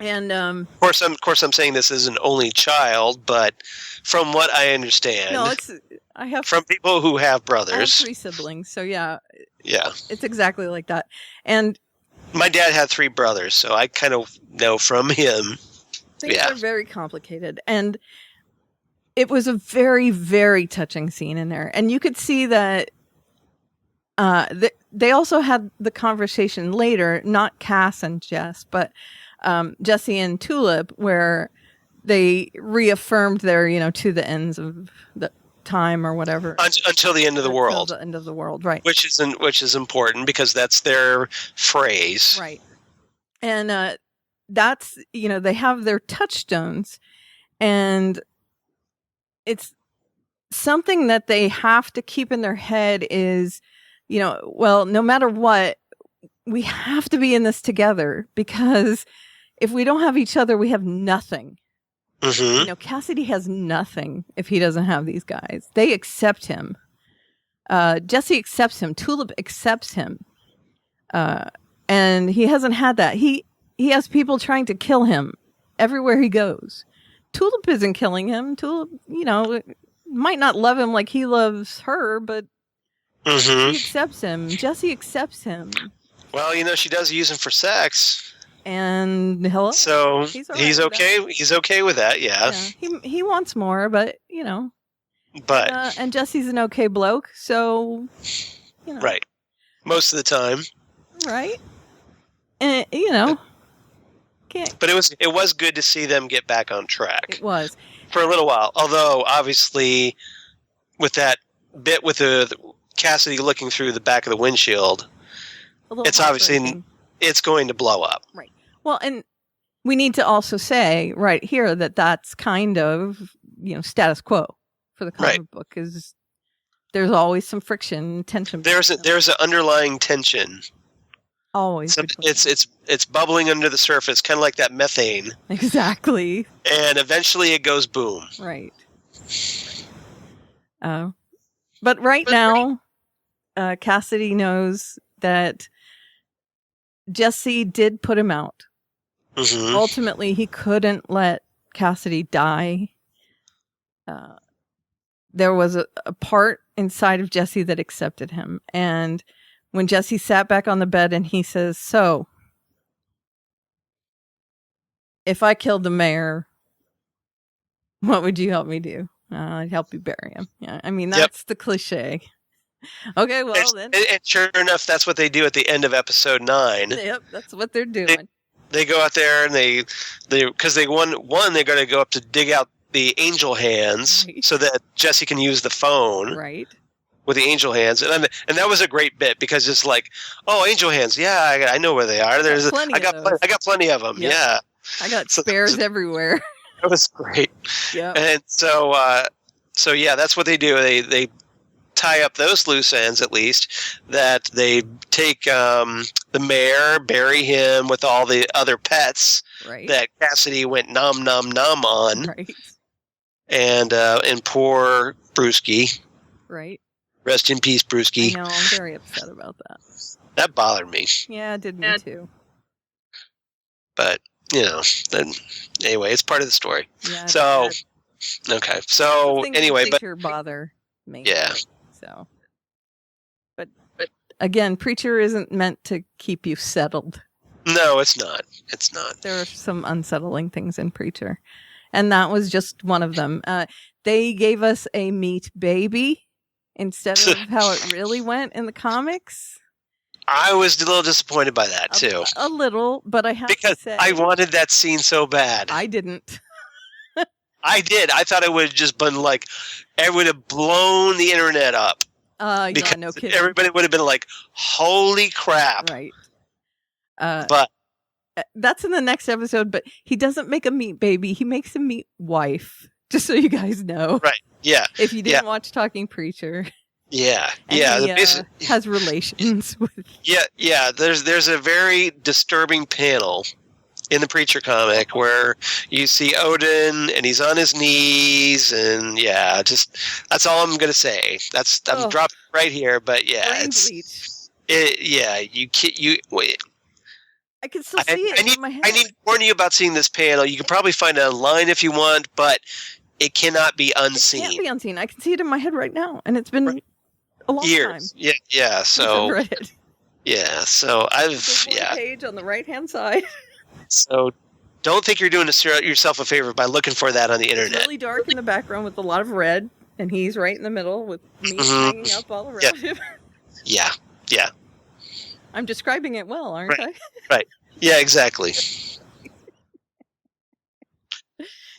And of course I'm saying this is an only child, but from what I understand, I have from people who have brothers. I have 3 siblings, so yeah. Yeah. It's exactly like that. And my dad had 3 brothers, so I kind of know from him. Things are very complicated, and it was a very, very touching scene in there, and you could see that. They also had the conversation later, not Cass and Jess, but Jesse and Tulip, where they reaffirmed their, to the ends of the time or whatever. Until the end of the world. Until the end of the world, right. Which is important because that's their phrase. Right. And that's, they have their touchstones, and it's something that they have to keep in their head is, no matter what, we have to be in this together, because if we don't have each other, we have nothing. Mm-hmm. Cassidy has nothing if he doesn't have these guys. They accept him. Jesse accepts him. Tulip accepts him. And he hasn't had that. He has people trying to kill him everywhere he goes. Tulip isn't killing him. Tulip, might not love him like he loves her, but Mm-hmm. She accepts him. Jesse accepts him. Well, she does use him for sex. And hello. So He's all he's right with okay. that. He's okay with that. Yeah. He wants more, but But and Jesse's an okay bloke, so right, most of the time. Right. And can't. But it was good to see them get back on track. It was for a little while. Although obviously, with that bit with the Cassidy looking through the back of the windshield, it's obviously it's going to blow up. Right. Well, and we need to also say right here that that's kind of status quo for the comic book, is there's always some friction, tension. There's an underlying tension. Always. It's bubbling under the surface, kind of like that methane. Exactly. And eventually it goes boom. Right. But right now, Cassidy knows that Jesse did put him out. Mm-hmm. Ultimately, he couldn't let Cassidy die. There was a part inside of Jesse that accepted him. And when Jesse sat back on the bed and he says, "So, if I killed the mayor, what would you help me do?" "I'd help you bury him." Yeah, I mean, that's the cliche. Okay, well, then. And sure enough, that's what they do at the end of episode 9. Yep, that's what they're doing. They go out there and they because they're going to go up to dig out the angel hands so that Jesse can use the phone. Right. With the angel hands, and that was a great bit because it's like, oh, angel hands, yeah, I know where they are. I got plenty of them. Yep. Yeah, I got spares everywhere. It was great. Yeah, and so yeah, that's what they do. They tie up those loose ends, at least. That they take the mayor, bury him with all the other pets that Cassidy went nom nom nom on, right? And poor Brewski, right. Rest in peace, Brewski. I know, I'm very upset about that. That bothered me. Yeah, it did me too. But, then, anyway, it's part of the story. Yeah, so, okay. So, anyway, but bother me. Yeah. So, but again, Preacher isn't meant to keep you settled. No, it's not. It's not. There are some unsettling things in Preacher, and that was just one of them. They gave us a meat baby instead of how it really went in the comics. I was a little disappointed by that, too. A little, but I have to say... I wanted that scene so bad. I didn't. I did. I thought it would have just been like... It would have blown the internet up. Yeah, no kidding. Everybody would have been like, holy crap. Right. But... That's in the next episode, but he doesn't make a meat baby. He makes a meat wife. Just so you guys know. Right. Yeah. If you didn't watch Talking Preacher. Yeah. And yeah. He has relations with. Yeah. Yeah. There's a very disturbing panel in the Preacher comic where you see Odin and he's on his knees and that's all I'm going to say. I'm dropping right here, but yeah. Brain bleach. Wait. I can still see it in my head. I need to warn you about seeing this panel. You can probably find it online if you want, but it cannot be unseen. It can't be unseen. I can see it in my head right now, and it's been a long years. time. Yeah. So I've read it. Yeah. So There's one page on the right-hand side. So don't think you're doing yourself a favor by looking for that on the internet. It's really dark in the background with a lot of red, and he's right in the middle with me hanging up all around him. Yeah. Yeah. I'm describing it well, aren't I? Right. Yeah, exactly.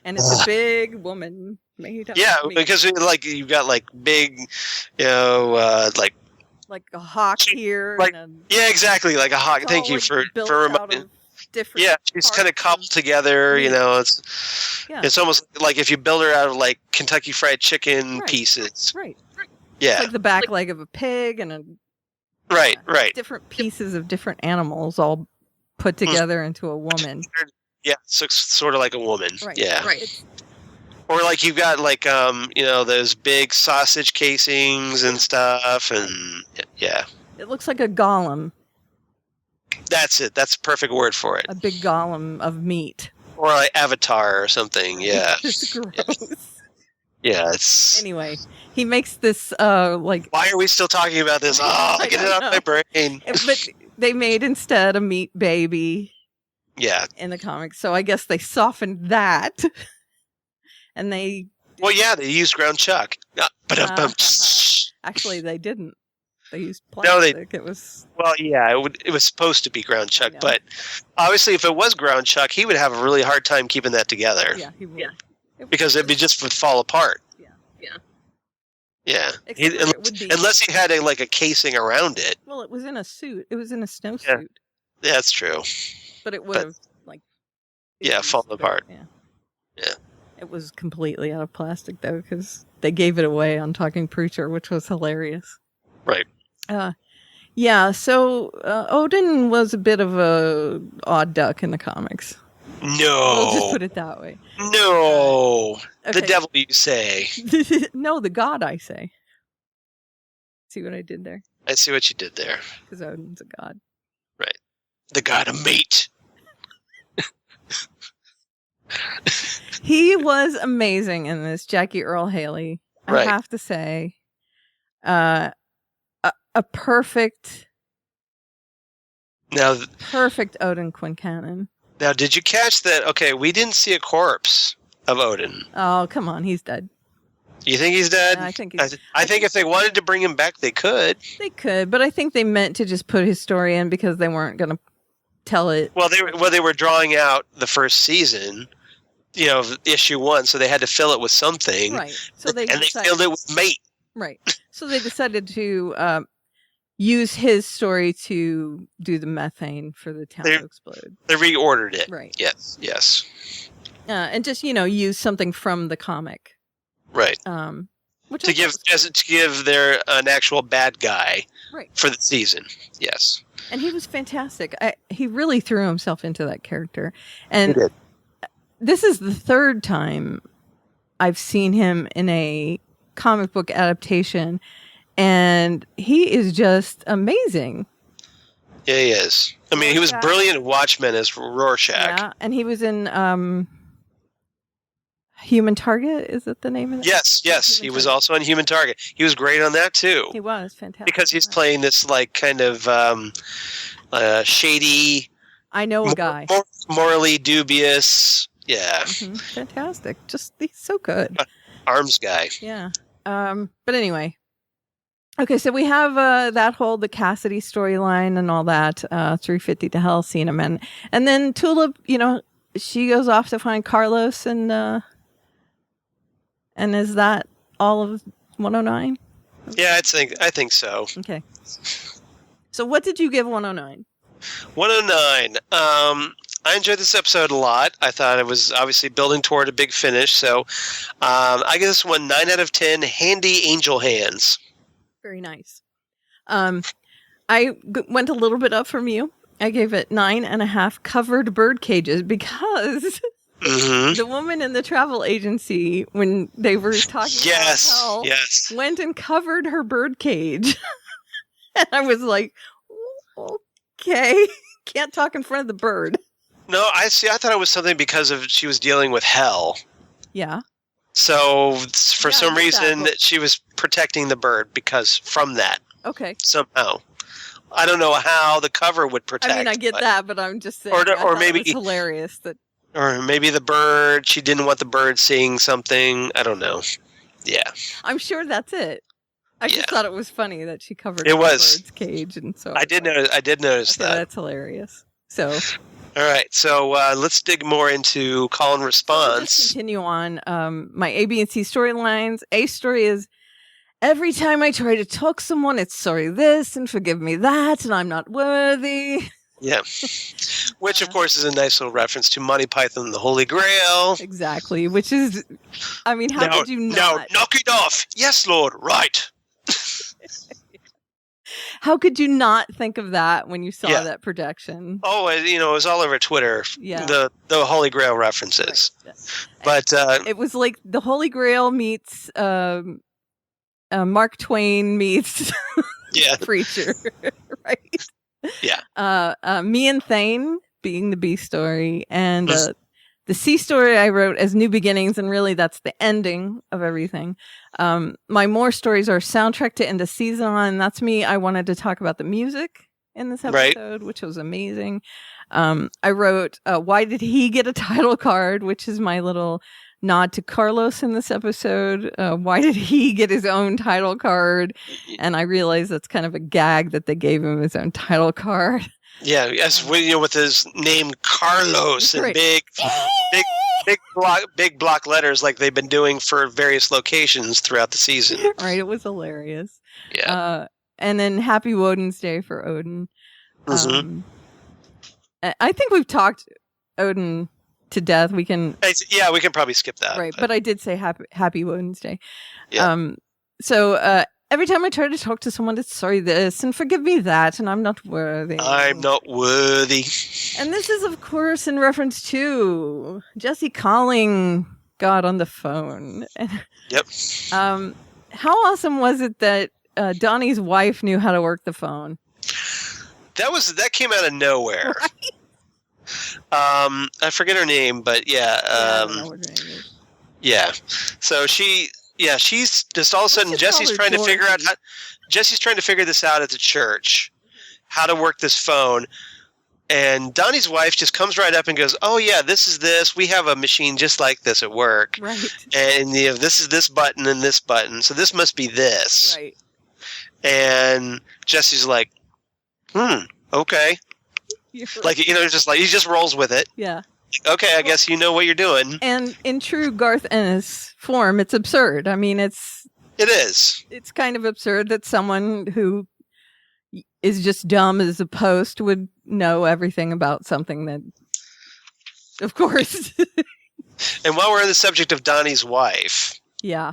And it's a big woman made up. Yeah, because you've got big, like a hawk here. Yeah, exactly, like a hawk. Thank you for reminding. Yeah, she's kind of cobbled together. It's almost like if you build her out of Kentucky Fried Chicken pieces. Right. Yeah, it's like the back leg of a pig and a. Right. Different pieces of different animals all put together into a woman. Yeah, so sort of like a woman. Right. Yeah. Right. Or you've got those big sausage casings and stuff, and yeah. It looks like a golem. That's it. That's a perfect word for it. A big golem of meat. Or like Avatar or something. Yeah. It's gross. Yeah, it's. Anyway, he makes this like. Why are we still talking about this? Oh, get it out of my brain. But they made instead a meat baby. Yeah. In the comics, so I guess they softened that, and they. Well, yeah, they used ground chuck. Actually, they didn't. They used No, plastic. It was. Well, yeah, it was supposed to be ground chuck, but obviously, if it was ground chuck, he would have a really hard time keeping that together. Yeah, he would. Because it would fall apart. Yeah. Unless he had a casing around it. Well, it was in a suit. It was in a snowsuit. Yeah, that's true. But it would have fallen apart. Yeah. It was completely out of plastic though, because they gave it away on Talking Preacher, which was hilarious. Right. Yeah. So Odin was a bit of a odd duck in the comics. No. We'll just put it that way. No. Okay. The devil, you say. No, the god, I say. See what I did there? I see what you did there. Because Odin's a god. Right. The god of mate. He was amazing in this, Jackie Earle Haley. I have to say. A perfect Odin Quincannon. Now, did you catch that? Okay, we didn't see a corpse of Odin. Oh, come on, he's dead. You think he's dead? Yeah, I think I think if they wanted to bring him back, they could. They could, but I think they meant to just put his story in because they weren't going to tell it. Well, they were drawing out the first season, issue 1, so they had to fill it with something. Right. So they filled it with mate. Right. So they decided to use his story to do the methane for the town to explode. They reordered it. Right. Yes. And just use something from the comic. Right. Which to give their an actual bad guy. Right. For the season. Yes. And he was fantastic. He really threw himself into that character. And he did. This is the third time I've seen him in a comic book adaptation. And he is just amazing. Yeah, he is. I mean, he was brilliant in Watchmen as Rorschach. Yeah, and he was in Human Target. Is that the name of it? Yes. He was also in Human Target. He was great on that, too. He was fantastic. Because he's playing this, kind of shady... I know a guy. Morally dubious. Yeah. Mm-hmm. Fantastic. Just, he's so good. Arms guy. Yeah. But anyway... Okay, so we have the Cassidy storyline and all that, 350 to Hell, seeing him. And then Tulip, she goes off to find Carlos, and is that all of 109? Yeah, I think so. Okay. So what did you give 109? 109. I enjoyed this episode a lot. I thought it was obviously building toward a big finish. So I give this one 9 out of 10 handy angel hands. Very nice. I went a little bit up from you. I gave it 9.5 covered bird cages because the woman in the travel agency, when they were talking about hell, went and covered her bird cage. And I was like, okay, can't talk in front of the bird. No, I thought it was something because she was dealing with hell. Yeah. So for some reason that she was protecting the bird from that. Okay. Somehow. I don't know how the cover would protect. I mean, I get that, but I'm just saying. Or maybe it was hilarious that. Or maybe the bird. She didn't want the bird seeing something. I don't know. Yeah. I'm sure that's it. I just thought it was funny that she covered the bird's cage, and so I did notice that. That's hilarious. So. All right, so let's dig more into call and response. Let's continue on my A, B, and C storylines. A story is every time I try to talk someone, it's sorry this and forgive me that, and I'm not worthy. Yeah, which of course is a nice little reference to Monty Python and the Holy Grail. Exactly, which is, I mean, how could you not? Now, knock it off. Yes, Lord, right. How could you not think of that when you saw that production? Oh, it was all over Twitter. Yeah. The Holy Grail references. Right. But it was like the Holy Grail meets Mark Twain meets Preacher, right? Yeah. Me and Thane being the B story, and The C story I wrote as New Beginnings, and really that's the ending of everything. My more stories are soundtrack to end a season on. That's me. I wanted to talk about the music in this episode, which was amazing. I wrote, why did he get a title card, which is my little nod to Carlos in this episode. Why did he get his own title card? And I realized that's kind of a gag that they gave him his own title card. Yeah, yes, with his name Carlos and big block letters like they've been doing for various locations throughout the season. Right, it was hilarious. Yeah. And then Happy Woden's Day for Odin. Mm-hmm. I think we've talked Odin to death. We can probably skip that. Right, but I did say Happy Woden's Day. Yeah. So every time I try to talk to someone, it's sorry this and forgive me that, and I'm not worthy. I'm not worthy. And this is, of course, in reference to Jesse calling God on the phone. Yep. How awesome was it that Donnie's wife knew how to work the phone? That came out of nowhere. Right? I forget her name, but yeah. I don't know what her name is. Yeah. So she's just all of a sudden Jesse's trying to figure out Jesse's trying to figure this out at the church, how to work this phone. And Donnie's wife just comes right up and goes, "Oh yeah, this is this. We have a machine just like this at work. Right. And this is this button and this button. So this must be this." Right. And Jesse's like, okay. Like, just like he just rolls with it. Yeah. Okay, I guess you know what you're doing. And in true Garth Ennis form, it's absurd. I mean, It is. It's kind of absurd that someone who is just dumb as a post would know everything about something that, of course. And while we're on the subject of Donnie's wife, yeah,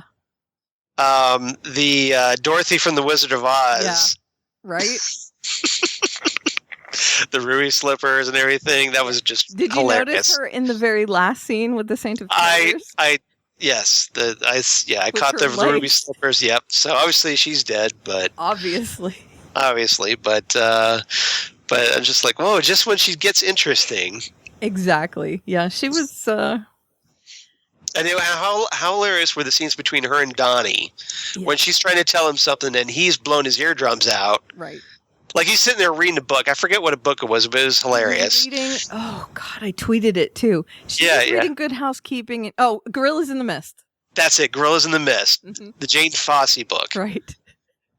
the Dorothy from the Wizard of Oz, yeah, right? The ruby slippers and everything, that was just Did you hilarious. notice her in the very last scene with the Saint of Tears? I caught the legs. ruby slippers. Yep. So obviously she's dead, but obviously, but I'm just like, whoa! Just when she gets interesting. Exactly. Yeah, she was. And how hilarious were the scenes between her and Donnie when she's trying to tell him something and he's blown his eardrums out. Right. Like he's sitting there reading a book. I forget what a book it was, but it was hilarious. Oh God, I tweeted it too. She's reading Good Housekeeping. Gorillas in the Mist. That's it, Gorillas in the Mist, the Jane Fossey book. Right.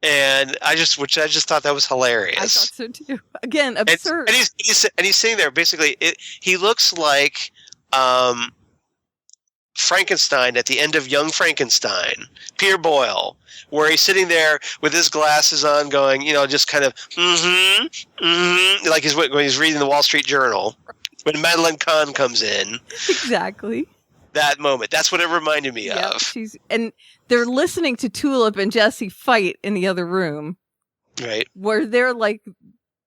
And I just thought that was hilarious. I thought so too. Again, absurd. And he's sitting there. Basically, he looks like Frankenstein at the end of Young Frankenstein, Peter Boyle, where he's sitting there with his glasses on, going, just kind of like when he's reading the Wall Street Journal. When Madeline Kahn comes in, exactly. That moment. That's what it reminded me of. And they're listening to Tulip and Jesse fight in the other room. Right. Where they're like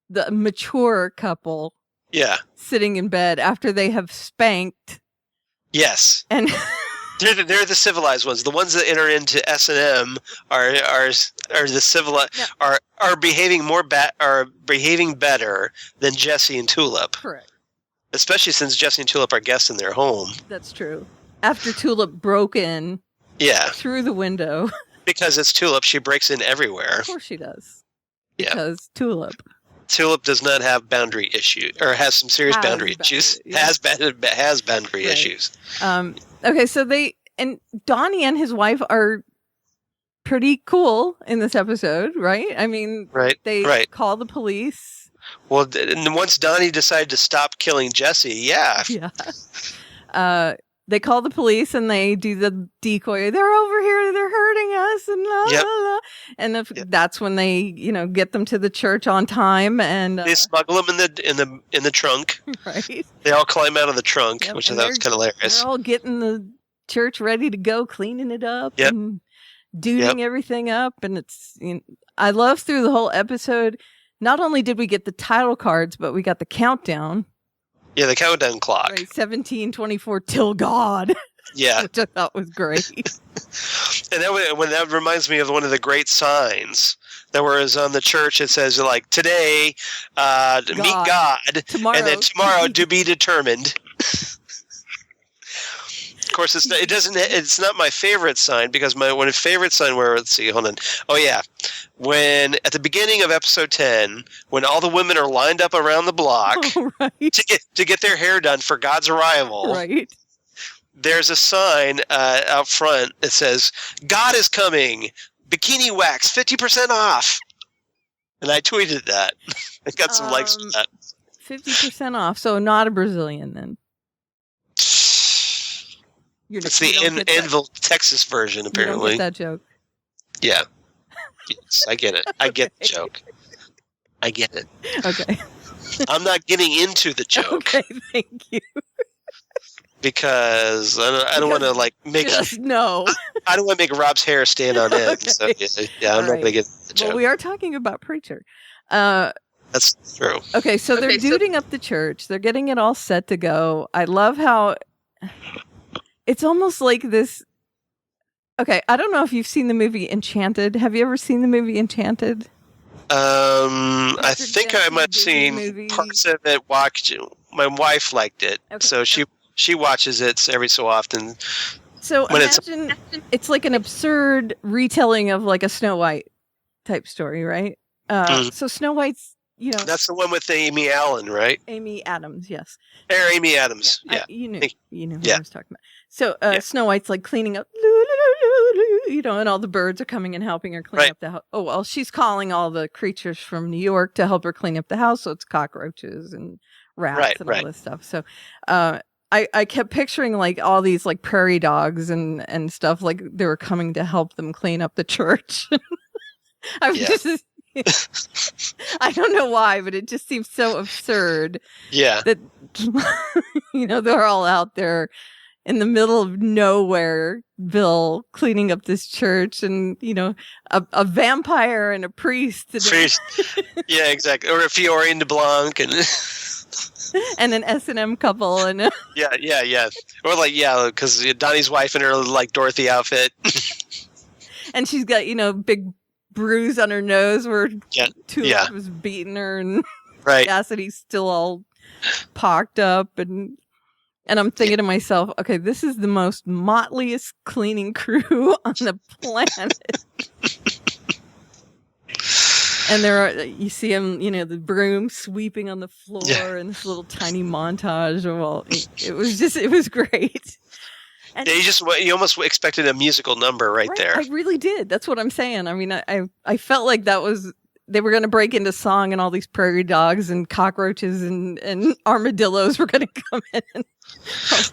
the mature couple. Yeah. Sitting in bed after they have spanked. Yes. And they're the civilized ones. The ones that enter into S&M are the civilized are behaving behaving better than Jesse and Tulip. Correct. Especially since Jesse and Tulip are guests in their home. That's true. After Tulip broke in. Yeah. Through the window. Because it's Tulip, she breaks in everywhere. Of course she does. Because Tulip. Tulip does not have boundary issues, or has some serious boundary issues. Yeah. Has boundary issues. Okay, so Donnie and his wife are pretty cool in this episode, right? I mean, they call the police. Well, and once Donnie decided to stop killing Jesse, yeah. They call the police and they do the decoy. They're over here. They're hurting us, and la la la. And that's when they, get them to the church on time, and they smuggle them in the trunk. Right. They all climb out of the trunk, which I thought was kind of hilarious. They're all getting the church ready to go, cleaning it up, and doing everything up. And it's, I love through the whole episode. Not only did we get the title cards, but we got the countdown. Yeah, the countdown clock. Right, 17:24 till God. Yeah. Which I thought was great. And that reminds me of one of the great signs that was on the church. It says, like, today, meet God. Tomorrow. And then tomorrow, to be determined. Of course, it's not my favorite sign because my favorite sign where, let's see, hold on. Oh, yeah. When, at the beginning of episode 10, when all the women are lined up around the block to get their hair done for God's arrival. Right. There's a sign out front that says, God is coming. Bikini wax, 50% off. And I tweeted that. I got some likes for that. 50% off. So not a Brazilian then. It's the Anvil, Texas version, apparently. You don't get that joke. Yeah. Yes, I get it. I get the joke. I get it. Okay. I'm not getting into the joke. Okay, thank you. Because I don't want to make no. I don't want to make Rob's hair stand on end. Okay. So yeah, I'm not going to get the joke. Well, we are talking about Preacher. That's true. Okay, so they're duding up the church. They're getting it all set to go. I love how it's almost like this. Okay, I don't know if you've seen the movie Enchanted. Have you ever seen the movie Enchanted? I think I might have seen parts of it. My wife liked it, so she watches it every so often. So imagine it's like an absurd retelling of like a Snow White type story, right? So Snow White's, that's the one with Amy Allen, right? Amy Adams, yes. Or Amy Adams, yeah. You knew who I was talking about. So Snow White's like cleaning up, and all the birds are coming and helping her clean up the house. Oh, well, she's calling all the creatures from New York to help her clean up the house. So it's cockroaches and rats and all this stuff. So I kept picturing like all these like prairie dogs and stuff, like they were coming to help them clean up the church. I don't know why, but it just seems so absurd. Yeah. That they're all out there in the middle of nowhereville cleaning up this church, and a vampire and a priest. Yeah, exactly. Or a Fiore de Blanc and and an S&M couple and yeah. Or because Donnie's wife in her like Dorothy outfit. And she's got, big bruise on her nose where Tulip was beating her, and Cassidy's still all pocked up, and I'm thinking to myself, okay, this is the most motliest cleaning crew on the planet. And you see him, the broom sweeping on the floor, and this little tiny montage. Well, it was great. And you almost expected a musical number right there. I really did. That's what I'm saying. I mean, I felt like they were going to break into song, and all these prairie dogs and cockroaches and armadillos were going to come in.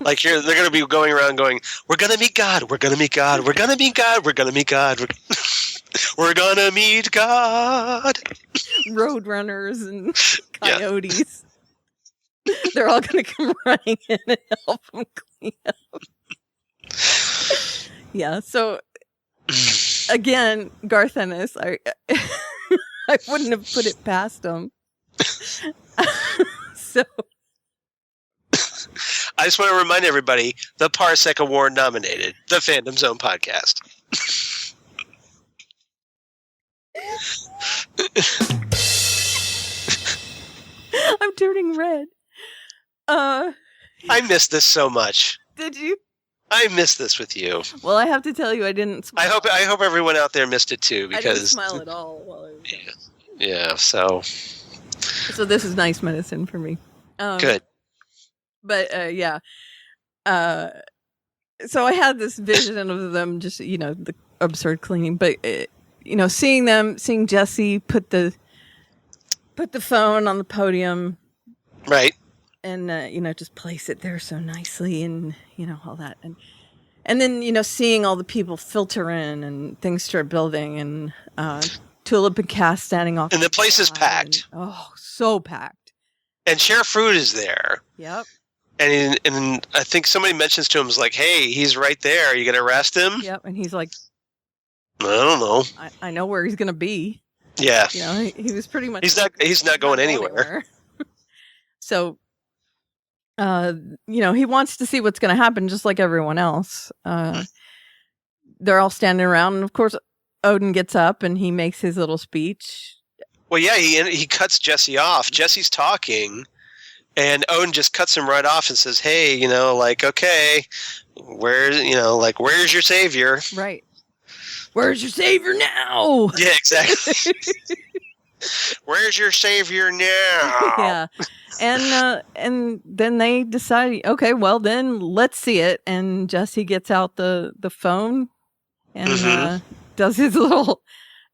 Like they're going to be going around going, we're going to meet God. We're going to meet God. We're going to meet God. We're going to meet God. We're going to meet God. Roadrunners and coyotes. They're all going to come running in and help them clean up. Yeah, so again, Garth Ennis, I wouldn't have put it past him. So I just want to remind everybody, the Parsec Award nominated, the Fandom Zone podcast. I'm turning red. I missed this so much. Did you? I missed this with you. Well, I have to tell you, I didn't smile. I hope everyone out there missed it too, because I didn't smile at all while I was yeah. So this is nice medicine for me. Good. But yeah. So I had this vision of them just, the absurd cleaning, but seeing Jesse put the phone on the podium, right, and just place it there so nicely, and all that, and then seeing all the people filter in and things start building, and Tulip and Cass standing off, and the place is packed. So packed. And Sheriff Fruit is there. Yep. And I think somebody mentions to him, like, "Hey, he's right there. Are you gonna arrest him?" Yep. And he's like, "I don't know. I know where he's gonna be." Yeah. He was pretty much. He's not going anywhere. So, he wants to see what's going to happen, just like everyone else. They're all standing around, and of course, Odin gets up and he makes his little speech. Well, yeah, he cuts Jesse off. Jesse's talking, and Odin just cuts him right off and says, "Hey, okay, where's your savior? Right. Where's your savior now? Yeah, exactly. Where's your savior now? Yeah. And then they decide, okay, well then let's see it. And Jesse gets out the phone and does his little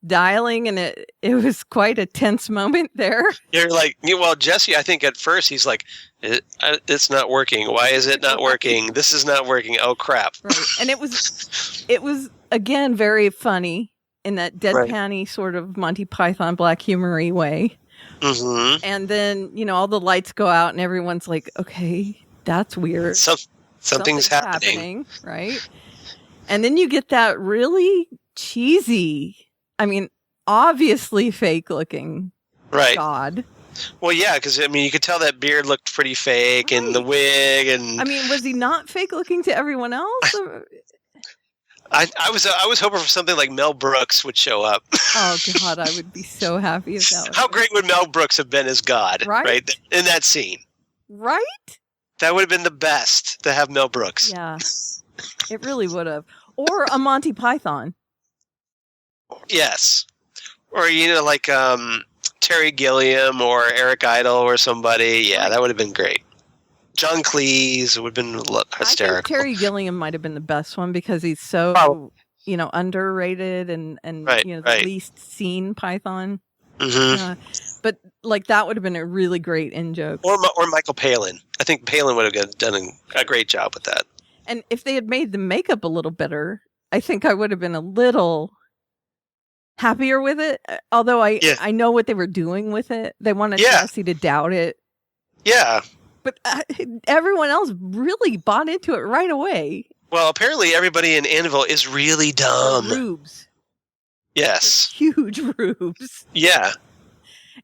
dialing, and it was quite a tense moment there. You're like, well, Jesse, I think at first he's like, it's not working. Why is it not working? This is not working. Oh crap. Right. And it was again very funny in that deadpan-y sort of Monty Python black humory way. Mm-hmm. And then, all the lights go out and everyone's like, okay, that's weird. Something's happening. Right? And then you get that really cheesy, obviously fake looking God. Well, yeah, because, you could tell that beard looked pretty fake and the wig and... was he not fake looking to everyone else? I was hoping for something like Mel Brooks would show up. Oh God, I would be so happy if that was. How great would Mel Brooks have been as God, right? In that scene. Right? That would have been the best to have Mel Brooks. Yeah. It really would have. Or a Monty Python. Yes. Or like Terry Gilliam or Eric Idle or somebody. Yeah, that would have been great. John Cleese would have been hysterical. I think Terry Gilliam might have been the best one because he's so, underrated and the least seen Python. Mm-hmm. But that would have been a really great in-joke. Or Michael Palin. I think Palin would have done a great job with that. And if they had made the makeup a little better, I think I would have been a little happier with it. Although I know what they were doing with it. They wanted Jesse to doubt it. Yeah. But everyone else really bought into it right away. Well, apparently everybody in Annville is really dumb. Rubes. Yes. They're huge rubes. Yeah.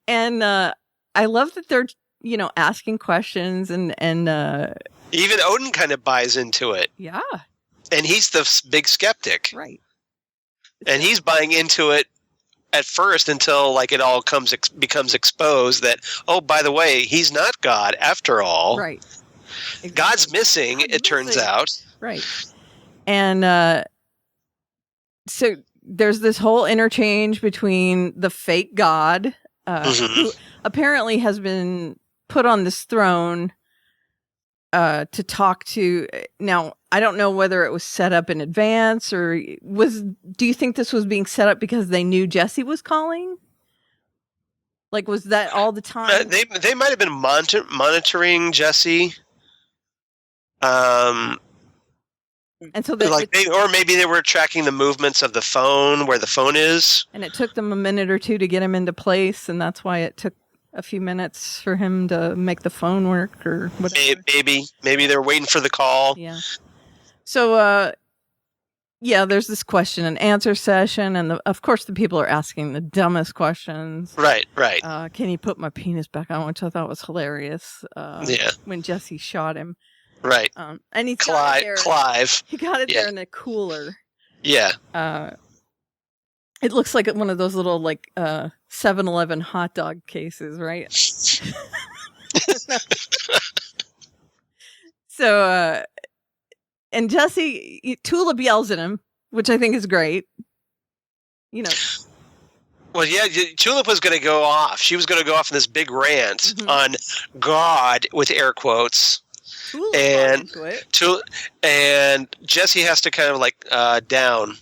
And I love that they're, asking questions and even Odin kind of buys into it. Yeah. And he's the big skeptic. Right. And he's buying into it at first until it all becomes exposed that, oh, by the way, he's not God after all. Right. Exactly. God's missing, it turns out. Right. And so there's this whole interchange between the fake God, who apparently has been put on this throne to talk to. Now, I don't know whether it was set up in advance or do you think this was being set up because they knew Jesse was calling? Was that all the time? They might have been monitoring Jesse. And so or maybe they were tracking the movements of the phone, where the phone is. And it took them a minute or two to get him into place, and that's why it took a few minutes for him to make the phone work or whatever. Maybe they're waiting for the call. Yeah. So, there's this question and answer session, and of course the people are asking the dumbest questions. Right. Can you put my penis back on? Which I thought was hilarious. When Jesse shot him. Right. And he Clive. He got it there in a cooler. Yeah. It looks like one of those little 7-Eleven hot dog cases, right? So, and Tulip yells at him, which I think is great. Well, yeah, Tulip was going to go off. She was going to go off in this big rant on God, with air quotes. And Jesse has to kind of down,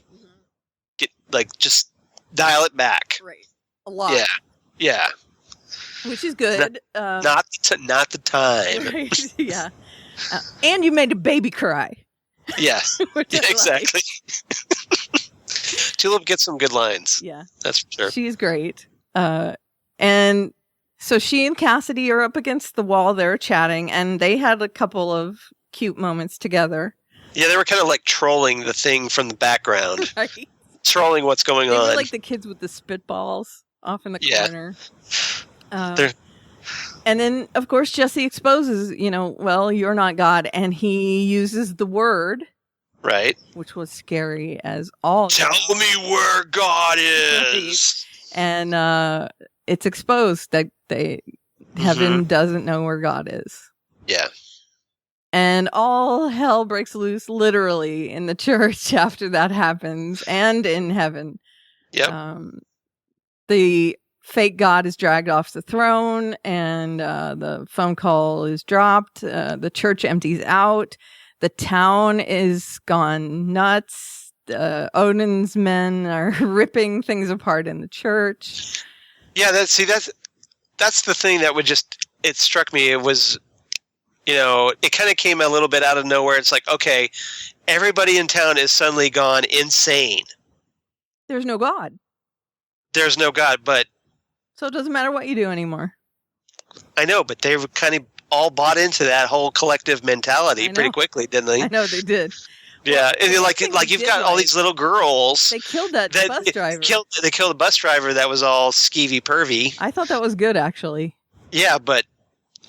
get just dial it back. Right. A lot. Yeah. Which is good. Not the time. Right. Yeah. And you made a baby cry. Yeah. Exactly. Tulip gets some good lines. Yeah. That's for sure. She's great. And so she and Cassidy are up against the wall. They're chatting, and they had a couple of cute moments together. Yeah, they were kind of trolling the thing from the background. Right. Trolling what's going on. They were like the kids with the spitballs off in the corner. And then, of course, Jesse exposes, well, you're not God. And he uses the word. Right. Which was scary as all. Tell me where God is. Right. And it's exposed that heaven doesn't know where God is. Yeah. And all hell breaks loose, literally, in the church after that happens, and in heaven. Yep. The fake God is dragged off the throne, and the phone call is dropped. The church empties out. The town is gone nuts. Odin's men are ripping things apart in the church. Yeah, that's the thing that it struck me. It was, it kind of came a little bit out of nowhere. It's like, okay, everybody in town is suddenly gone insane. There's no God. There's no God, but... So it doesn't matter what you do anymore. I know, but they kind of all bought into that whole collective mentality pretty quickly, didn't they? I know they did. Yeah, and you've got all these little girls. They killed that bus driver. They killed the bus driver that was all skeevy pervy. I thought that was good, actually. Yeah, but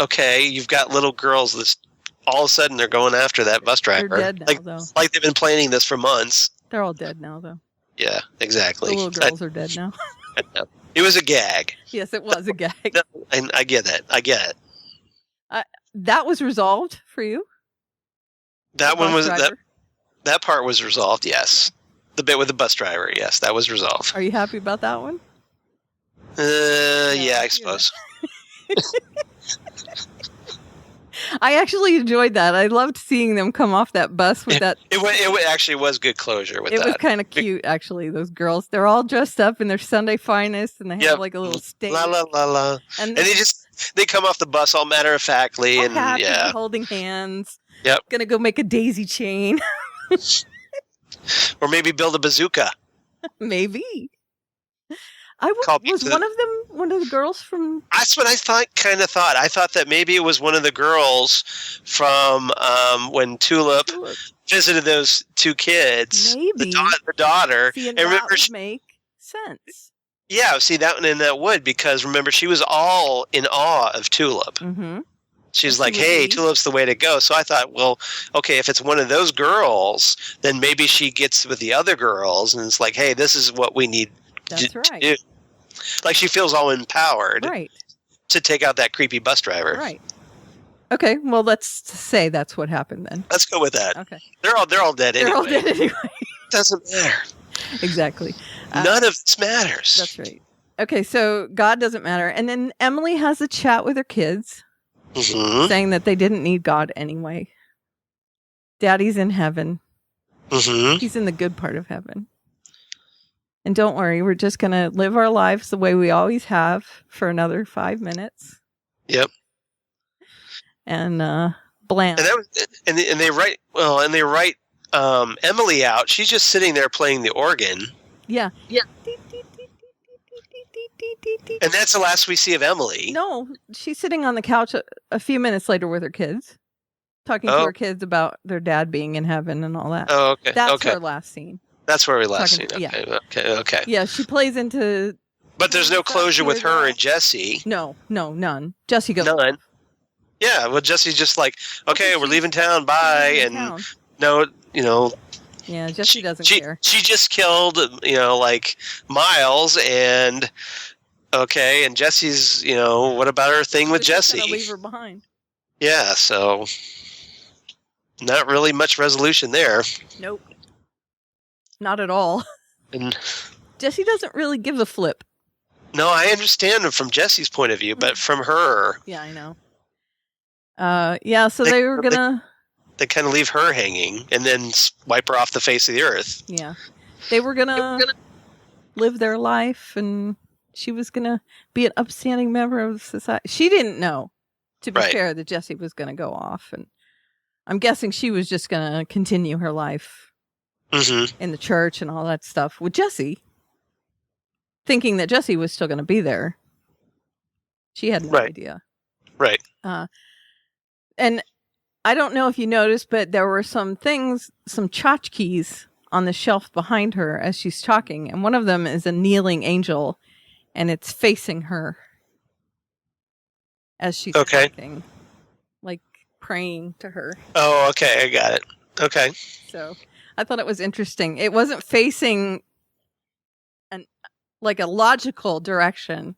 okay, you've got little girls that all of a sudden they're going after that bus driver. They're dead now, though. Like they've been planning this for months. They're all dead now, though. Yeah, exactly. The little girls are dead now. It was a gag. Yes, it was a gag. No, I get that. I get it. That was resolved for you? That one was that part was resolved. Yes, the bit with the bus driver. Yes, that was resolved. Are you happy about that one? Yeah, I suppose. I actually enjoyed that. I loved seeing them come off that bus with that. It actually was good closure with that. It was kind of cute, actually. Those girls, they're all dressed up in their Sunday finest, and they have like a little stage. La la la la. And they come off the bus all matter of factly, and happy, yeah, holding hands. Yep. Gonna go make a daisy chain. Or maybe build a bazooka. Maybe. Was one of them one of the girls from... That's what I thought. I thought that maybe it was one of the girls from when Tulip visited those two kids. Maybe. The daughter. See, and remember, that would make sense. Yeah, see, that would, because remember, she was all in awe of Tulip. Mm-hmm. She's like, hey, Tulip's the way to go. So I thought, well, okay, if it's one of those girls, then maybe she gets with the other girls, and it's like, hey, this is what we need to do. Like, she feels all empowered to take out that creepy bus driver. Right. Okay, well, let's say that's what happened then. Let's go with that. Okay. They're all dead anyway. They're all dead anyway. Doesn't matter. Exactly. None of this matters. That's right. Okay, so God doesn't matter. And then Emily has a chat with her kids, saying that they didn't need God anyway. Daddy's in heaven. He's in the good part of heaven. And don't worry, we're just going to live our lives the way we always have for another 5 minutes. Yep. And bland. And they write Emily out. She's just sitting there playing the organ. Yeah. And that's the last we see of Emily. No, she's sitting on the couch a few minutes later with her kids, talking to her kids about their dad being in heaven and all that. Oh, okay. That's her last scene. That's where we last seen. Okay. Yeah, she plays into... But there's no closure with her and Jesse. No, none. Jesse goes... None. Yeah, well, Jesse's just like, okay, we're leaving town, bye. And no, Yeah, Jesse doesn't care. She just killed, like Miles, and okay, and Jesse's, what about her thing with Jesse? Gonna leave her behind. Yeah, so not really much resolution there. Nope. Not at all. And Jesse doesn't really give a flip. No, I understand it from Jesse's point of view, but from her... Yeah, I know. So they were gonna... They kind of leave her hanging and then wipe her off the face of the earth. Yeah. They were gonna live their life, and she was gonna be an upstanding member of society. She didn't know, to be fair, that Jesse was gonna go off, and I'm guessing she was just gonna continue her life in the church and all that stuff with Jesse, thinking that Jesse was still going to be there. She had no idea. Right. And I don't know if you noticed, but there were some tchotchkes on the shelf behind her as she's talking. And one of them is a kneeling angel, and it's facing her as she's talking, like praying to her. Oh, okay. I got it. Okay. So I thought it was interesting. It wasn't facing like a logical direction.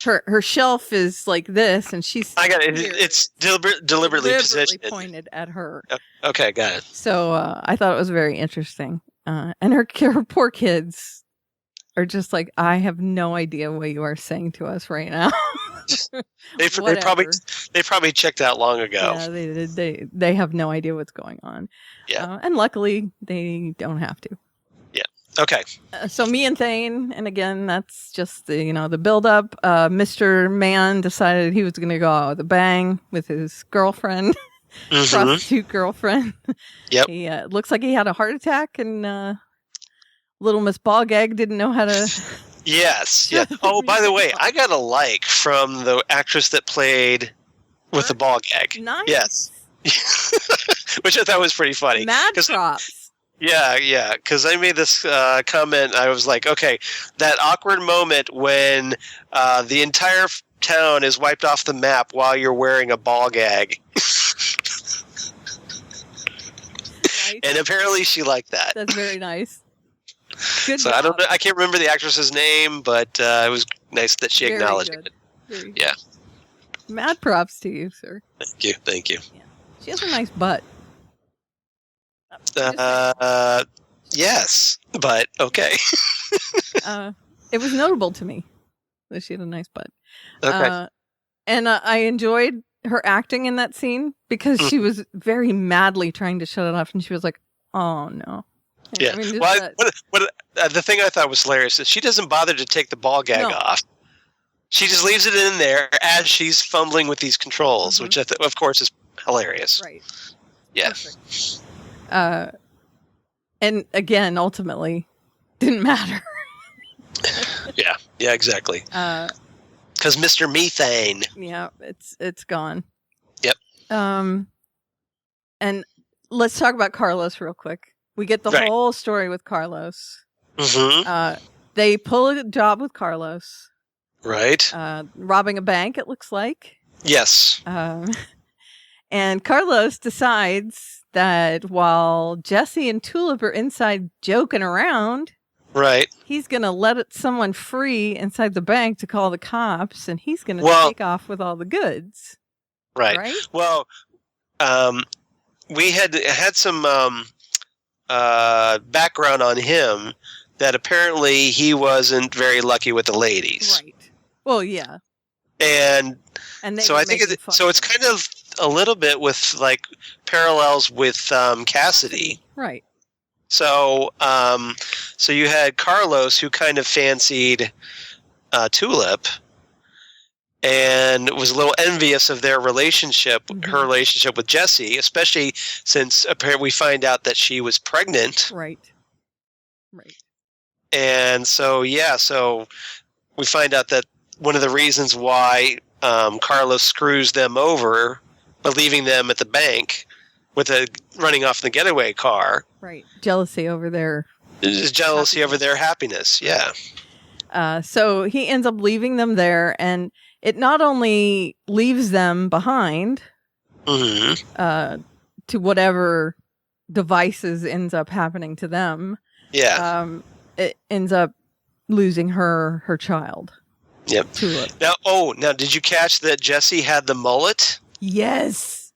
her shelf is like this, and she's I got it. here. It's deliberately positioned. pointed at her. Okay, got it. So I thought it was very interesting. And her poor kids are just like, I have no idea what you are saying to us right now. They probably checked out long ago. Yeah, they have no idea what's going on. Yeah. And luckily they don't have to. Yeah. Okay. So me and Thane, and again, that's just the build up. Mr. Man decided he was going to go out with a bang with his girlfriend, prostitute girlfriend. Yep. He looks like he had a heart attack, and little Miss Ballgag didn't know how to. Yes. Yeah. Oh, by the way, I got a like from the actress that played with the ball gag. Nice. Yes. Which I thought was pretty funny. Mad props. Yeah. Because I made this comment. I was like, okay, that awkward moment when the entire town is wiped off the map while you're wearing a ball gag. Nice. And apparently she liked that. That's very nice. Good So job. I can't remember the actress's name, but it was nice that she Very acknowledged good. it. Very good. Yeah. Mad props to you, sir. Thank you. Yeah. She has a nice butt. Yes, but okay. It was notable to me that she had a nice butt. Okay. And I enjoyed her acting in that scene because she was very madly trying to shut it off, and she was like, "Oh no." Yeah. I mean, just Well, the thing I thought was hilarious is she doesn't bother to take the ball gag off. She just leaves it in there as she's fumbling with these controls, which of course is hilarious. Right. Yeah. And again, ultimately, didn't matter. Yeah, exactly. Because Mr. Methane. Yeah, it's gone. Yep. And let's talk about Carlos real quick. We get the whole story with Carlos. Mm-hmm. They pull a job with Carlos. Right. Robbing a bank, it looks like. Yes. And Carlos decides that while Jesse and Tulip are inside joking around, right, he's going to let someone free inside the bank to call the cops, and he's going to take off with all the goods. Right. Well, we had some background on him that apparently he wasn't very lucky with the ladies. Right. Well, yeah. And so I think it's kind of a little bit with like parallels with Cassidy. Right. So so you had Carlos who kind of fancied Tulip and was a little envious of their relationship, her relationship with Jesse, especially since apparently we find out that she was pregnant. Right. And so we find out that one of the reasons why Carlos screws them over by leaving them at the bank with running off in the getaway car. Right. Jealousy over their happiness. Yeah. So he ends up leaving them there, and it not only leaves them behind to whatever devices ends up happening to them. Yeah. It ends up losing her child. Yep. Tulip. Now, did you catch that Jesse had the mullet? Yes.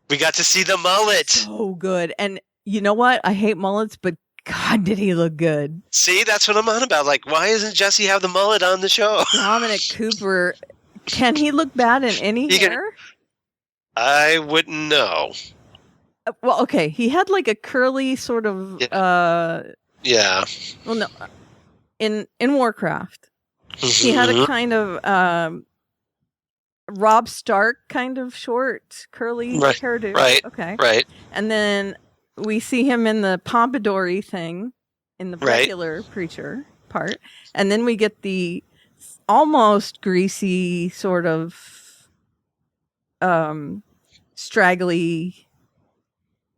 We got to see the mullet. So good. And you know what? I hate mullets, but God, did he look good. See, that's what I'm on about. Like, why doesn't Jesse have the mullet on the show? Dominic Cooper. Can he look bad in any hair? I wouldn't know. Well, okay. He had like a curly sort of... Yeah. Well, no. In Warcraft, he had a kind of Rob Stark kind of short, curly hairdo. Right. Okay. Right. And then we see him in the pompadour thing in the regular preacher part. And then we get the almost greasy sort of straggly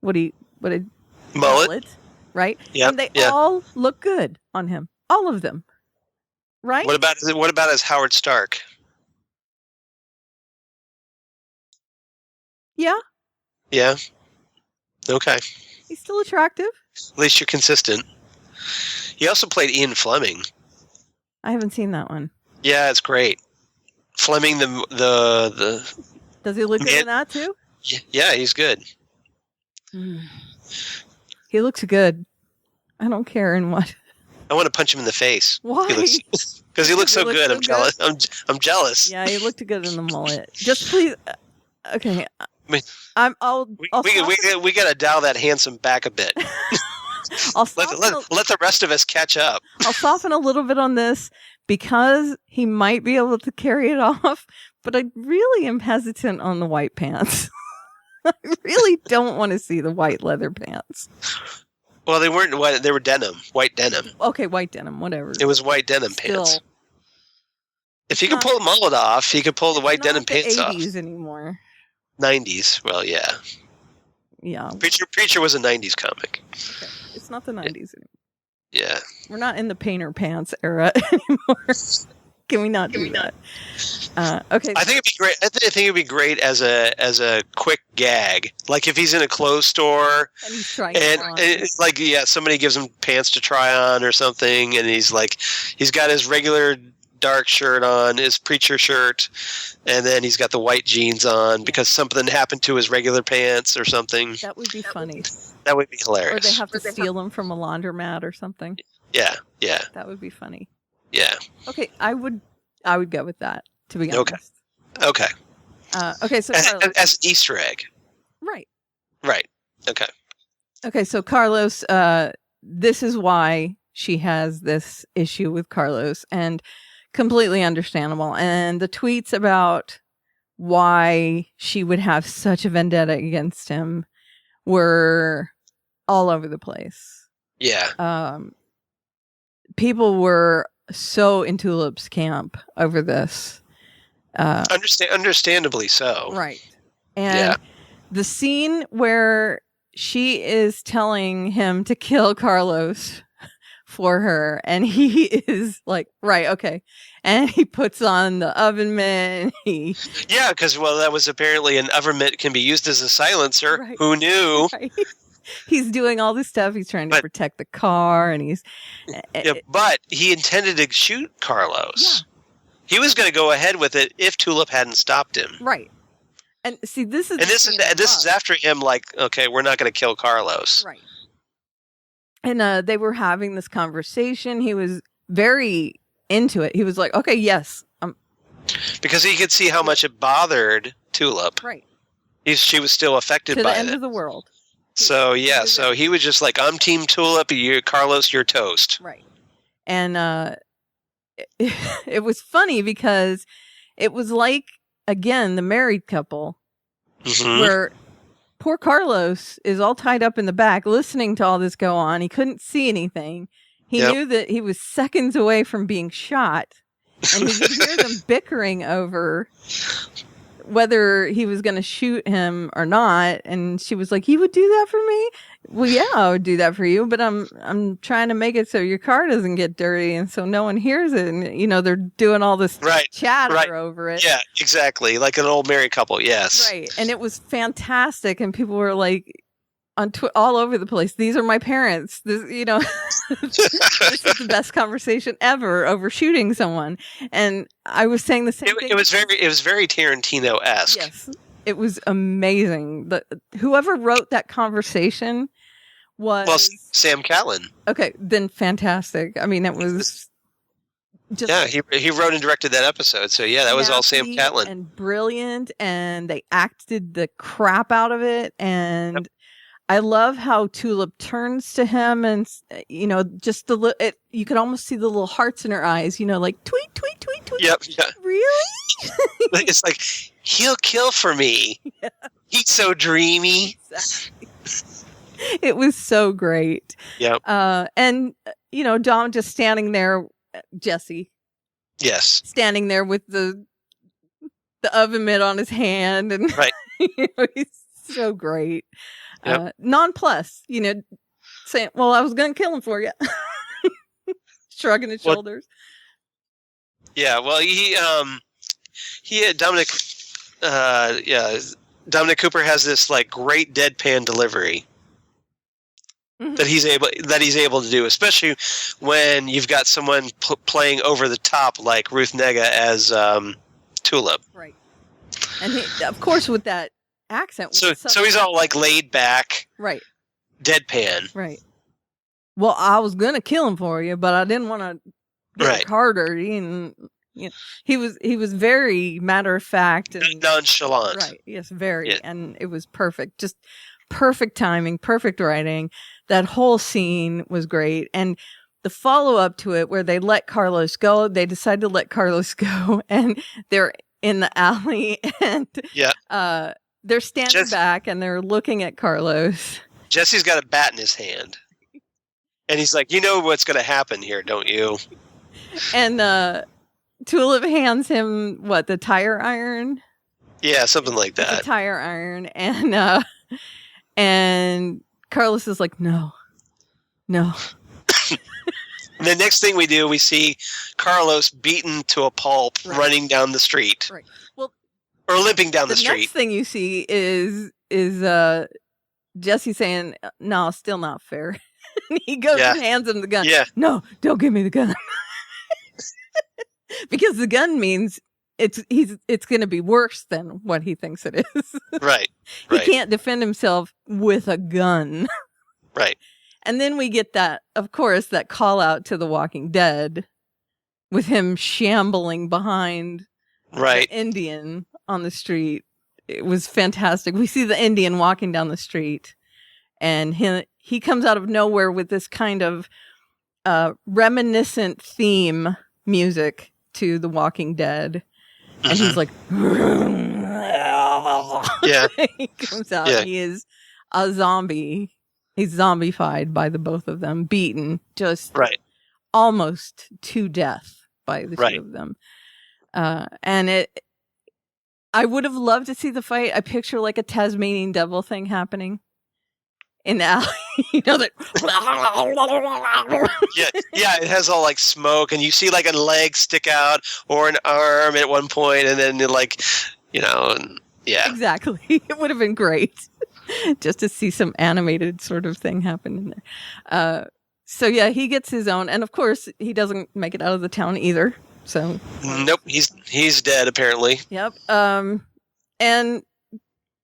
mullet, right? Yeah. And they all look good on him. All of them. Right? What about his Howard Stark? Yeah. Yeah. Okay. He's still attractive. At least you're consistent. He also played Ian Fleming. I haven't seen that one. Yeah, it's great. Fleming, the Does he look good in that too? yeah, he's good. He looks good. I don't care in what. I want to punch him in the face. Why? Because he looks so good. I'm jealous. I'm jealous. Yeah, he looked good in the mullet. Just please. Okay. We gotta dial that handsome back a bit. let the rest of us catch up. I'll soften a little bit on this because he might be able to carry it off, but I really am hesitant on the white pants. I really don't want to see the white leather pants. Well, they weren't white. They were denim, white denim. Okay, white denim, whatever. It was white denim pants. If he could pull the mullet off, he could pull the white denim pants off. 80s anymore. 90s. Well, yeah. Yeah. Preacher was a 90s comic. Okay. It's not the 90s anymore. Yeah. We're not in the painter pants era anymore. Can we not do that? Okay. I think it'd be great. I think it'd be great as a quick gag, like if he's in a clothes store and he's trying somebody gives him pants to try on or something, and he's got his regular dark shirt on, his preacher shirt, and then he's got the white jeans on because something happened to his regular pants or something. That would be funny. That would be hilarious. Or they have to steal them from a laundromat or something. Yeah. That would be funny. Yeah. Okay, I would go with that, to be honest. Okay. Okay, so as Carlos, an Easter egg. Right. Okay. Okay, so Carlos, this is why she has this issue with Carlos, and completely understandable. And the tweets about why she would have such a vendetta against him were all over the place. Yeah. People were so in Tulip's camp over this. Understandably so. Right. And the scene where she is telling him to kill Carlos for her, and he is like, right, okay. And he puts on the oven mitt. Yeah, because, that was apparently an oven mitt can be used as a silencer. Right. Who knew? Right. He's doing all this stuff. He's trying to protect the car, and he's. But he intended to shoot Carlos. Yeah. He was going to go ahead with it if Tulip hadn't stopped him. Right. And see, this is after him. Like, okay, we're not going to kill Carlos. Right. And they were having this conversation. He was very into it. He was like, "Okay, yes." Because he could see how much it bothered Tulip. Right. She was still affected by it. To the end of the world. So he was just like, I'm Team Tulip. Carlos, you're toast. Right. And it was funny because it was like, again, the married couple, where poor Carlos is all tied up in the back listening to all this go on. He couldn't see anything. He knew that he was seconds away from being shot, and he could hear them bickering over whether he was going to shoot him or not. And she was like, "You would do that for me?" Well, yeah, I would do that for you, but I'm trying to make it so your car doesn't get dirty and so no one hears it. And they're doing all this chatter over it. Yeah, exactly, like an old married couple. Yes, right. And it was fantastic, and people were like on all over the place. These are my parents. This, this is the best conversation ever over shooting someone. And I was saying the same thing. It was very Tarantino-esque. Yes, it was amazing. Whoever wrote that conversation was Sam Callan. Okay, then fantastic. I mean, it was just he wrote and directed that episode. So that was all Sam Callan. And brilliant, and they acted the crap out of it. And I love how Tulip turns to him, and just you could almost see the little hearts in her eyes. Like tweet, tweet, tweet, tweet. Yep. Yeah. Really? It's like, he'll kill for me. Yeah. He's so dreamy. Exactly. It was so great. Yep. And Dom just standing there, Jesse. Yes. Standing there with the oven mitt on his hand, and right. He's so great. Yep. Nonplussed, saying, "Well, I was going to kill him for you." Shrugging his shoulders. Yeah, well, he had Dominic. Dominic Cooper has this like great deadpan delivery that he's able to do, especially when you've got someone playing over the top like Ruth Negga Tulip. Right. And he, of course, with that accent. So he's all like laid back, right, deadpan. Right. Well, I was gonna kill him for you, but I didn't want to Right. harder. And he was very matter of fact and nonchalant. Right. Yes, very. Yeah. And it was perfect. Just perfect timing, perfect writing. That whole scene was great. And the follow up to it where they let Carlos go, they decide to let Carlos go and they're in the alley and they're standing back and they're looking at Carlos. Jesse's got a bat in his hand. And he's like, you know what's going to happen here, don't you? And Tulip hands him, the tire iron? Yeah, something like that. The tire iron. And Carlos is like, no. And the next thing we see Carlos beaten to a pulp running down the street. Right. Well, or limping down the street. The next thing you see is Jesse saying, no, still not fair. And he goes and hands him the gun. Yeah. No, don't give me the gun. Because the gun means it's going to be worse than what he thinks it is. Right. He can't defend himself with a gun. Right. And then we get that, of course, that call out to The Walking Dead with him shambling behind the Indian on the street. It was fantastic. We see the Indian walking down the street and he comes out of nowhere with this kind of reminiscent theme music to The Walking Dead. And he's like, yeah. He comes out. Yeah. He is a zombie. He's zombified by the both of them, beaten just almost to death by the two of them. And I would have loved to see the fight. I picture like a Tasmanian devil thing happening in the alley. That. yeah, it has all like smoke, and you see like a leg stick out or an arm at one point, and then exactly. It would have been great just to see some animated sort of thing happen in there. So yeah, he gets his own, and of course he doesn't make it out of the town either. So nope, he's dead apparently. Yep. And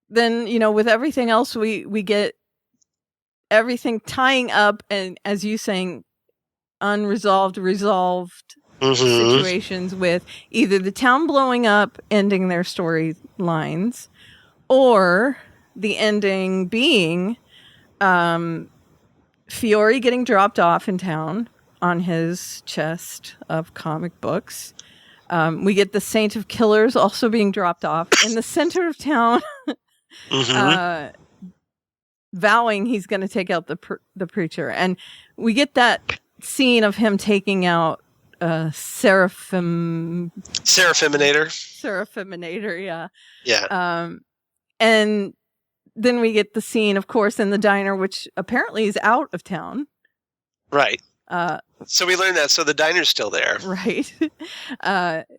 then with everything else, we get everything tying up, and as you saying, resolved situations with either the town blowing up, ending their storylines, or the ending being Fiore getting dropped off in town on his chest of comic books. We get the Saint of Killers also being dropped off in the center of town, vowing he's going to take out the preacher. And we get that scene of him taking out Seraphiminator, yeah. Yeah. And then we get the scene, of course, in the diner, which apparently is out of town. Right. So we learned that. So the diner's still there. Right.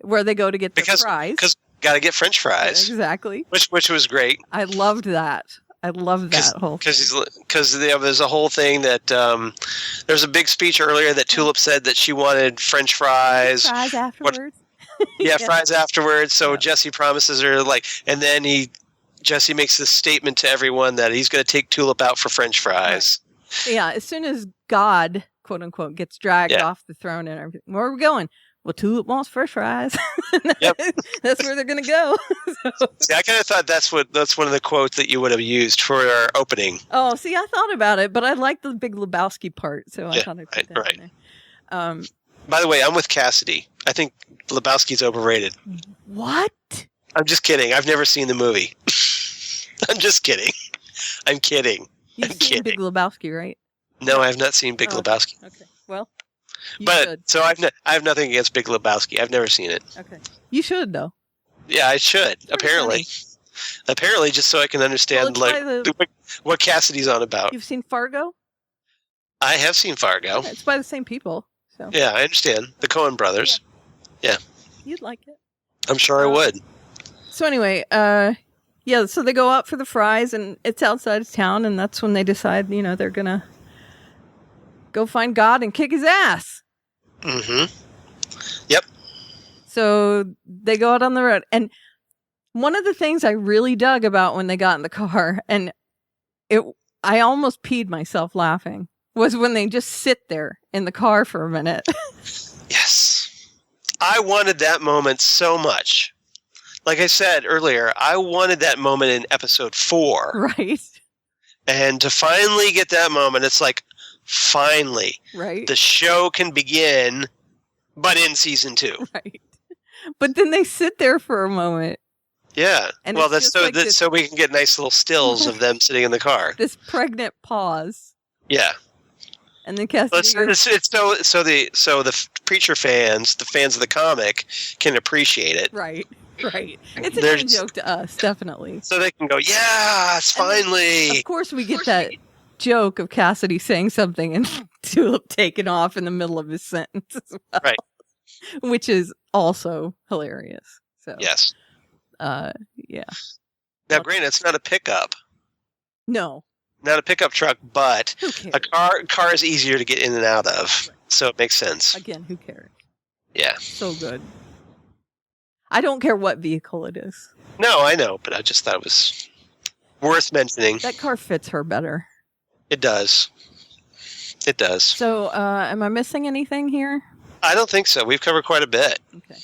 Where they go to get the fries. Because got to get French fries. Exactly. Which was great. I loved that. I love that whole thing. Because there's a whole thing that there's a big speech earlier that Tulip said that she wanted French fries. Fries afterwards. Fries afterwards. So Jesse promises her and then Jesse makes this statement to everyone that he's going to take Tulip out for French fries. Right. Yeah, as soon as God, quote unquote, gets dragged off the throne and everything, where are we going? Well, Tulip wants French fries. Yep. That's where they're going to go. See, I kind of thought that's one of the quotes that you would have used for our opening. Oh, see, I thought about it, but I like the Big Lebowski part, so I thought I'd put that in there. By the way, I'm with Cassidy. I think Lebowski's overrated. What? I'm just kidding. I've never seen the movie. I'm just kidding. I'm kidding. You've seen Big Lebowski, right? No, I have not seen Big Lebowski. Okay, well, so I have nothing against Big Lebowski. I've never seen it. Okay, you should though. Yeah, I should. Apparently, just so I can understand what Cassidy's on about. You've seen Fargo? I have seen Fargo. Yeah, it's by the same people. So yeah, I understand the Coen brothers. Yeah, you'd like it. I'm sure I would. So anyway, so they go out for the fries, and it's outside of town, and that's when they decide, they're gonna go find God and kick his ass. Mm-hmm. Yep. So they go out on the road. And one of the things I really dug about when they got in the car, and I almost peed myself laughing, was when they just sit there in the car for a minute. Yes. I wanted that moment so much. Like I said earlier, I wanted that moment in episode 4. Right. And to finally get that moment, it's like, finally, right. The show can begin, but in season 2. Right. But then they sit there for a moment. Yeah. And well, that's so we can get nice little stills of them sitting in the car. This pregnant pause. Yeah. And then Cassidy it's so the Preacher fans, the fans of the comic, can appreciate it. Right. It's a good joke to us, definitely. So they can go, yes, finally. Then, of course, we get that joke of Cassidy saying something and Tulip taking off in the middle of his sentence as well. Right. Which is also hilarious. So yes. Yeah. Now, granted, it's not a pickup. No. Not a pickup truck, but who cares? a car is easier to get in and out of, right. So it makes sense. Again, who cares? Yeah. So good. I don't care what vehicle it is. No, I know, but I just thought it was worth mentioning. That car fits her better. It does. It does. So, am I missing anything here? I don't think so. We've covered quite a bit. Okay.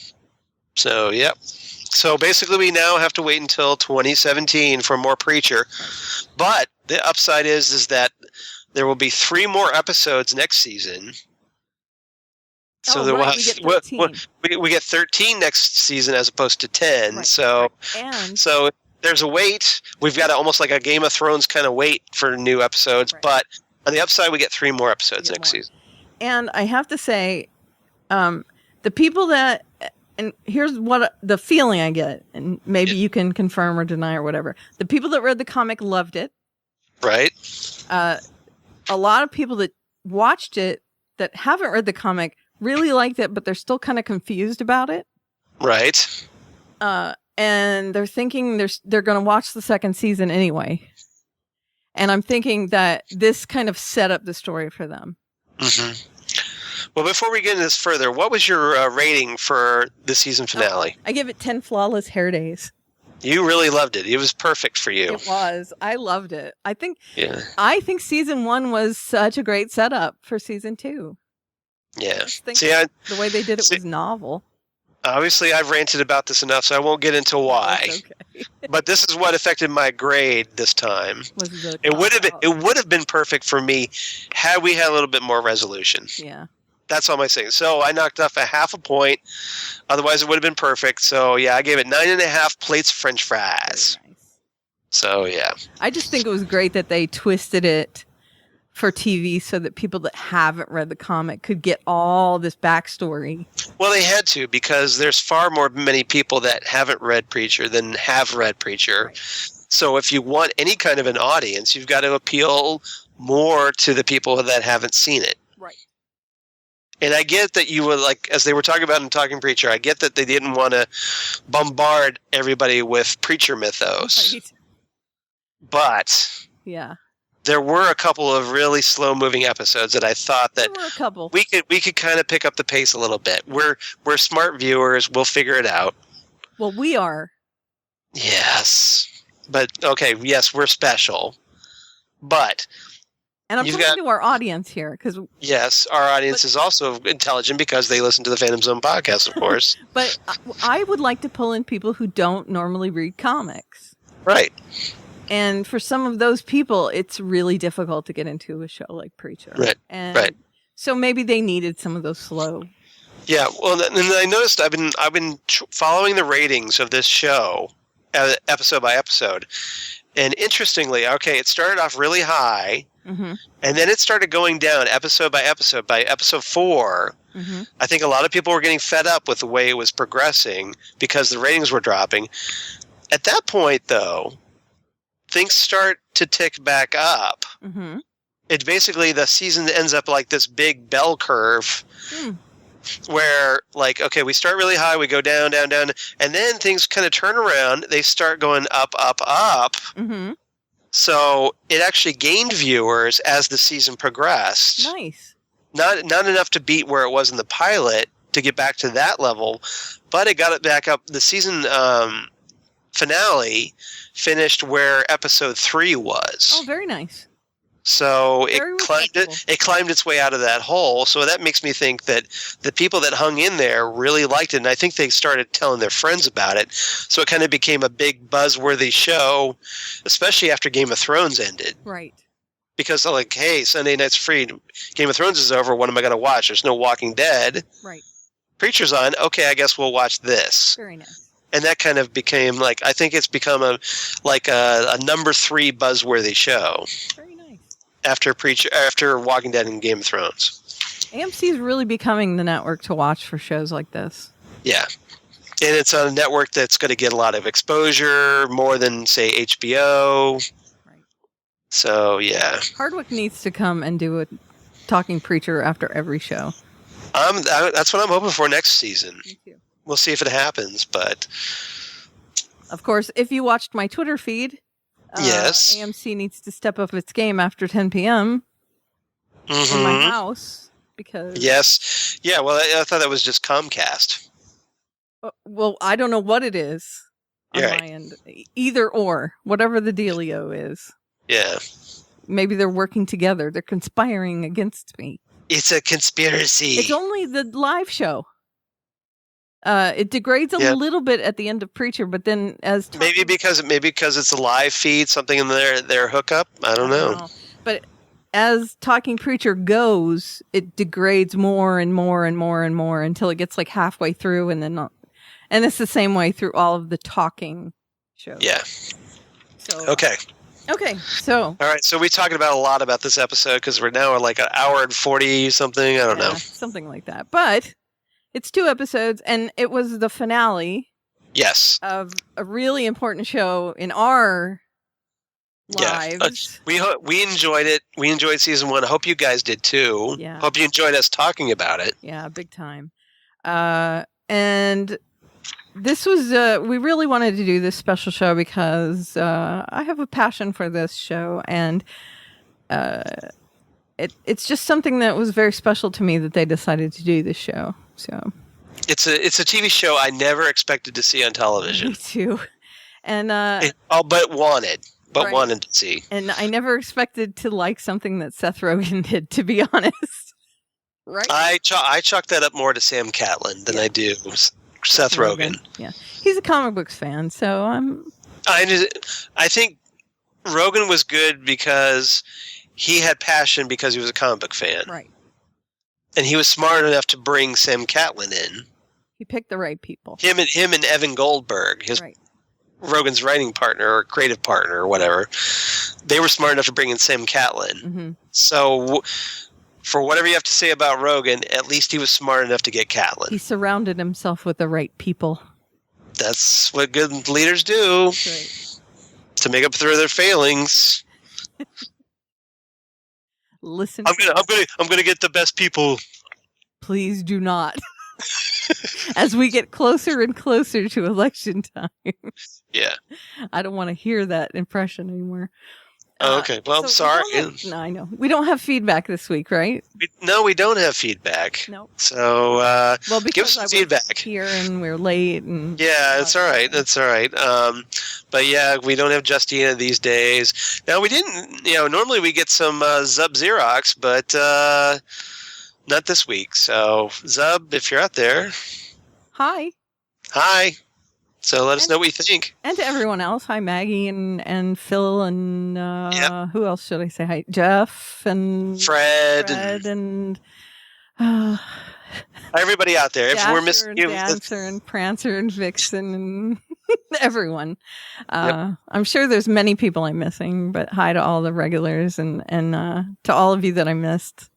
So, yep. So basically we now have to wait until 2017 for more Preacher. Right. But the upside is that there will be 3 more episodes next season. So there right. we get 13 next season as opposed to 10. Right. So And so there's a wait. We've got almost like a Game of Thrones kind of wait for new episodes, right. But on the upside we get 3 more episodes next season. And I have to say, the people that, and here's what the feeling I get, and maybe you can confirm or deny or whatever. The people that read the comic loved it. Right. A lot of people that watched it that haven't read the comic really liked it, but they're still kind of confused about it. Right. And they're thinking they're going to watch the second season anyway. And I'm thinking that this kind of set up the story for them. Mm-hmm. Well, before we get into this further, what was your rating for the season finale? I give it 10 flawless hair days. You really loved it. It was perfect for you. It was. I loved it. I think season 1 was such a great setup for season 2. Yeah. The way they did it was novel. Obviously, I've ranted about this enough, so I won't get into why. Okay. But this is what affected my grade this time. It would have been perfect for me had we had a little bit more resolution. Yeah. That's all I'm saying. So I knocked off a half a point. Otherwise, it would have been perfect. So, yeah, I gave it 9.5 plates of French fries. Very nice. So, yeah. I just think it was great that they twisted it for TV so that people that haven't read the comic could get all this backstory. Well, they had to, because there's far more many people that haven't read Preacher than have read Preacher. Right. So if you want any kind of an audience, you've got to appeal more to the people that haven't seen it. Right. And I get that you were like, as they were talking about in Talking Preacher, I get that they didn't want to bombard everybody with Preacher mythos. Right. But yeah, there were a couple of really slow-moving episodes that I thought that we could kind of pick up the pace a little bit. We're smart viewers. We'll figure it out. Well, we are. Yes. But, okay, yes, we're special. But... And I'm talking to our audience here. Because yes, our audience is also intelligent because they listen to the Phantom Zone podcast, of course. But I would like to pull in people who don't normally read comics. Right. And for some of those people, it's really difficult to get into a show like Preacher. Right. And so maybe they needed some of those slow. Yeah. Well, and I noticed I've been following the ratings of this show, episode by episode, and interestingly, okay, it started off really high. Mm-hmm. And then it started going down episode by episode. By episode 4, mm-hmm. I think a lot of people were getting fed up with the way it was progressing because the ratings were dropping. At that point, though, things start to tick back up. Mm-hmm. It basically, the season ends up like this big bell curve where, like, okay, we start really high, we go down, down, down, and then things kind of turn around. They start going up, up, up. Mm-hmm. So it actually gained viewers as the season progressed. Nice. Not enough to beat where it was in the pilot to get back to that level, but it got it back up. The season finale finished where episode 3 was. Oh, very nice. So Very it climbed its way out of that hole. So that makes me think that the people that hung in there really liked it, and I think they started telling their friends about it. So it kind of became a big buzzworthy show, especially after Game of Thrones ended. Right. Because they're like, hey, Sunday night's free. Game of Thrones is over. What am I going to watch? There's no Walking Dead. Right. Preacher's on. Okay, I guess we'll watch this. Very nice. And that kind of became like, I think it's become a number 3 buzzworthy show. Very nice. After Walking Dead and Game of Thrones. AMC is really becoming the network to watch for shows like this. Yeah. And it's a network that's going to get a lot of exposure, more than, say, HBO. Right. So, yeah. Hardwick needs to come and do a Talking Preacher after every show. That's what I'm hoping for next season. Me too. We'll see if it happens, but... Of course, if you watched my Twitter feed... yes. AMC needs to step up its game after 10 p.m. in my house because... Yes. Yeah, well, I thought that was just Comcast. Well, I don't know what it is on Right. my end. Either or, whatever the dealio is. Yeah. Maybe they're working together. They're conspiring against me. It's a conspiracy. It's only the live show. It degrades a little bit at the end of Preacher, but then as maybe because it's a live feed, something in their hookup. I don't know. But as Talking Preacher goes, it degrades more and more and more and more until it gets like halfway through, and then not. And it's the same way through all of the talking shows. Yeah. So okay. So all right. So we talking about a lot about this episode because we're now at like an hour and 40 something. I don't know. Something like that, but. It's 2 episodes, and it was the finale. Yes. Of a really important show in our lives. Yeah. We enjoyed it. We enjoyed season 1. I hope you guys did too. Yeah. Hope you enjoyed us talking about it. Yeah, big time. And this was, we really wanted to do this special show because I have a passion for this show, and it's just something that was very special to me that they decided to do this show. So it's a TV show I never expected to see on television. Me too. And but wanted to see. And I never expected to like something that Seth Rogen did, to be honest. Right? I chalk that up more to Sam Catlin than I do Seth Rogen. Yeah, he's a comic books fan, so I think Rogen was good because he had passion because he was a comic book fan. Right. And he was smart enough to bring Sam Catlin in. He picked the right people. Him and Evan Goldberg, Rogen's writing partner or creative partner or whatever. They were smart enough to bring in Sam Catlin. Mm-hmm. So, for whatever you have to say about Rogen, at least he was smart enough to get Catlin. He surrounded himself with the right people. That's what good leaders do. That's right. To make up for their failings. Listen. I'm gonna get the best people. Please do not. As we get closer and closer to election time. Yeah. I don't want to hear that impression anymore. Okay. Well, I'm sorry. No, I know. We don't have feedback this week, right? No, we don't have feedback. No. So, well, because give us some feedback. Here and we're late. And yeah, it's all right. That's all right. But yeah, we don't have Justina these days. Now, we didn't, normally we get some Zub Xerox, but not this week. So, Zub, if you're out there. Hi. So let us know what you think. And to everyone else. Hi, Maggie and Phil and who else should I say hi? Jeff and Fred and everybody out there. If we're missing you. Dancer and Prancer and Vixen and everyone. I'm sure there's many people I'm missing, but hi to all the regulars and to all of you that I missed.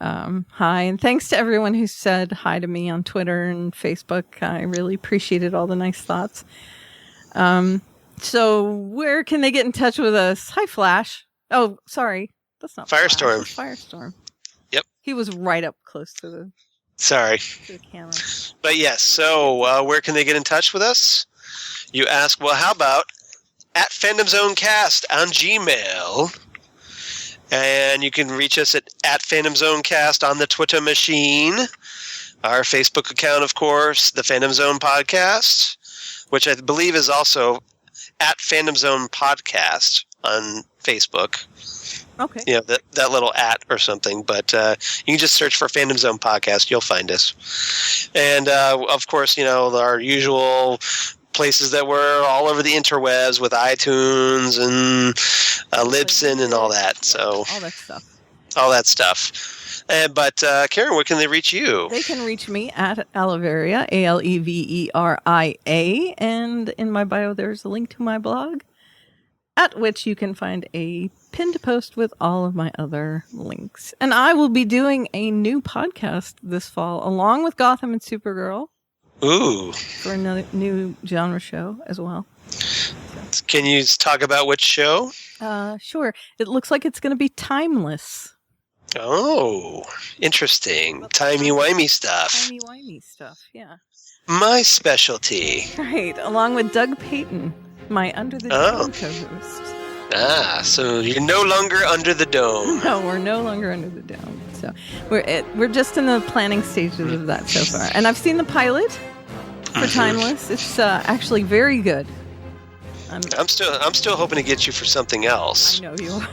Hi, and thanks to everyone who said hi to me on Twitter and Facebook. I really appreciated all the nice thoughts. So where can they get in touch with us? Hi, Flash. Oh, sorry. That's not Firestorm. Flash. Firestorm. Yep. He was right up close to the camera. But yes, so where can they get in touch with us? You ask, well, how about at FandomZoneCast on Gmail? And you can reach us at FandomZoneCast on the Twitter machine. Our Facebook account, of course, the Phantom Zone Podcast, which I believe is also at Phantom Zone Podcast on Facebook. Okay. You know, that little at or something. But you can just search for Phantom Zone Podcast. You'll find us. And, of course, you know, our usual places that we're all over the interwebs with iTunes and Libsyn and all that. So all that stuff. But Karen, where can they reach you? They can reach me at Aleveria, Aleveria, and in my bio there's a link to my blog, at which you can find a pinned post with all of my other links. And I will be doing a new podcast this fall, along with Gotham and Supergirl. Ooh. For another new genre show as well. Can you talk about which show? Sure. It looks like it's going to be timeless. Oh, interesting. Timey-wimey stuff. Timey-wimey stuff, yeah. My specialty. Right, along with Doug Payton, my Under the Dome co-host. Ah, so you're no longer under the dome. No, we're no longer under the dome. So we're just in the planning stages of that so far. And I've seen the pilot for Timeless. It's actually very good. I'm still hoping to get you for something else. I know you are.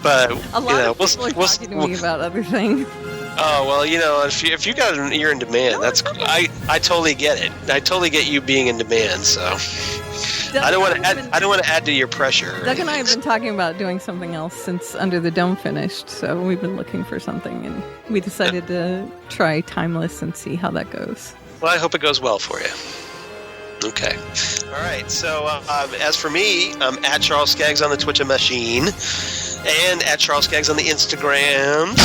But a lot of people are talking to me about other things. Oh well, you know, if you got you're in demand, that's I totally get it. I totally get you being in demand. So I don't want to add to your pressure. Doug and I have been talking about doing something else since Under the Dome finished. So we've been looking for something, and we decided to try Timeless and see how that goes. Well, I hope it goes well for you. Okay. All right. So as for me, I'm at Charles Skaggs on the Twitter machine and at Charles Skaggs on the Instagrams.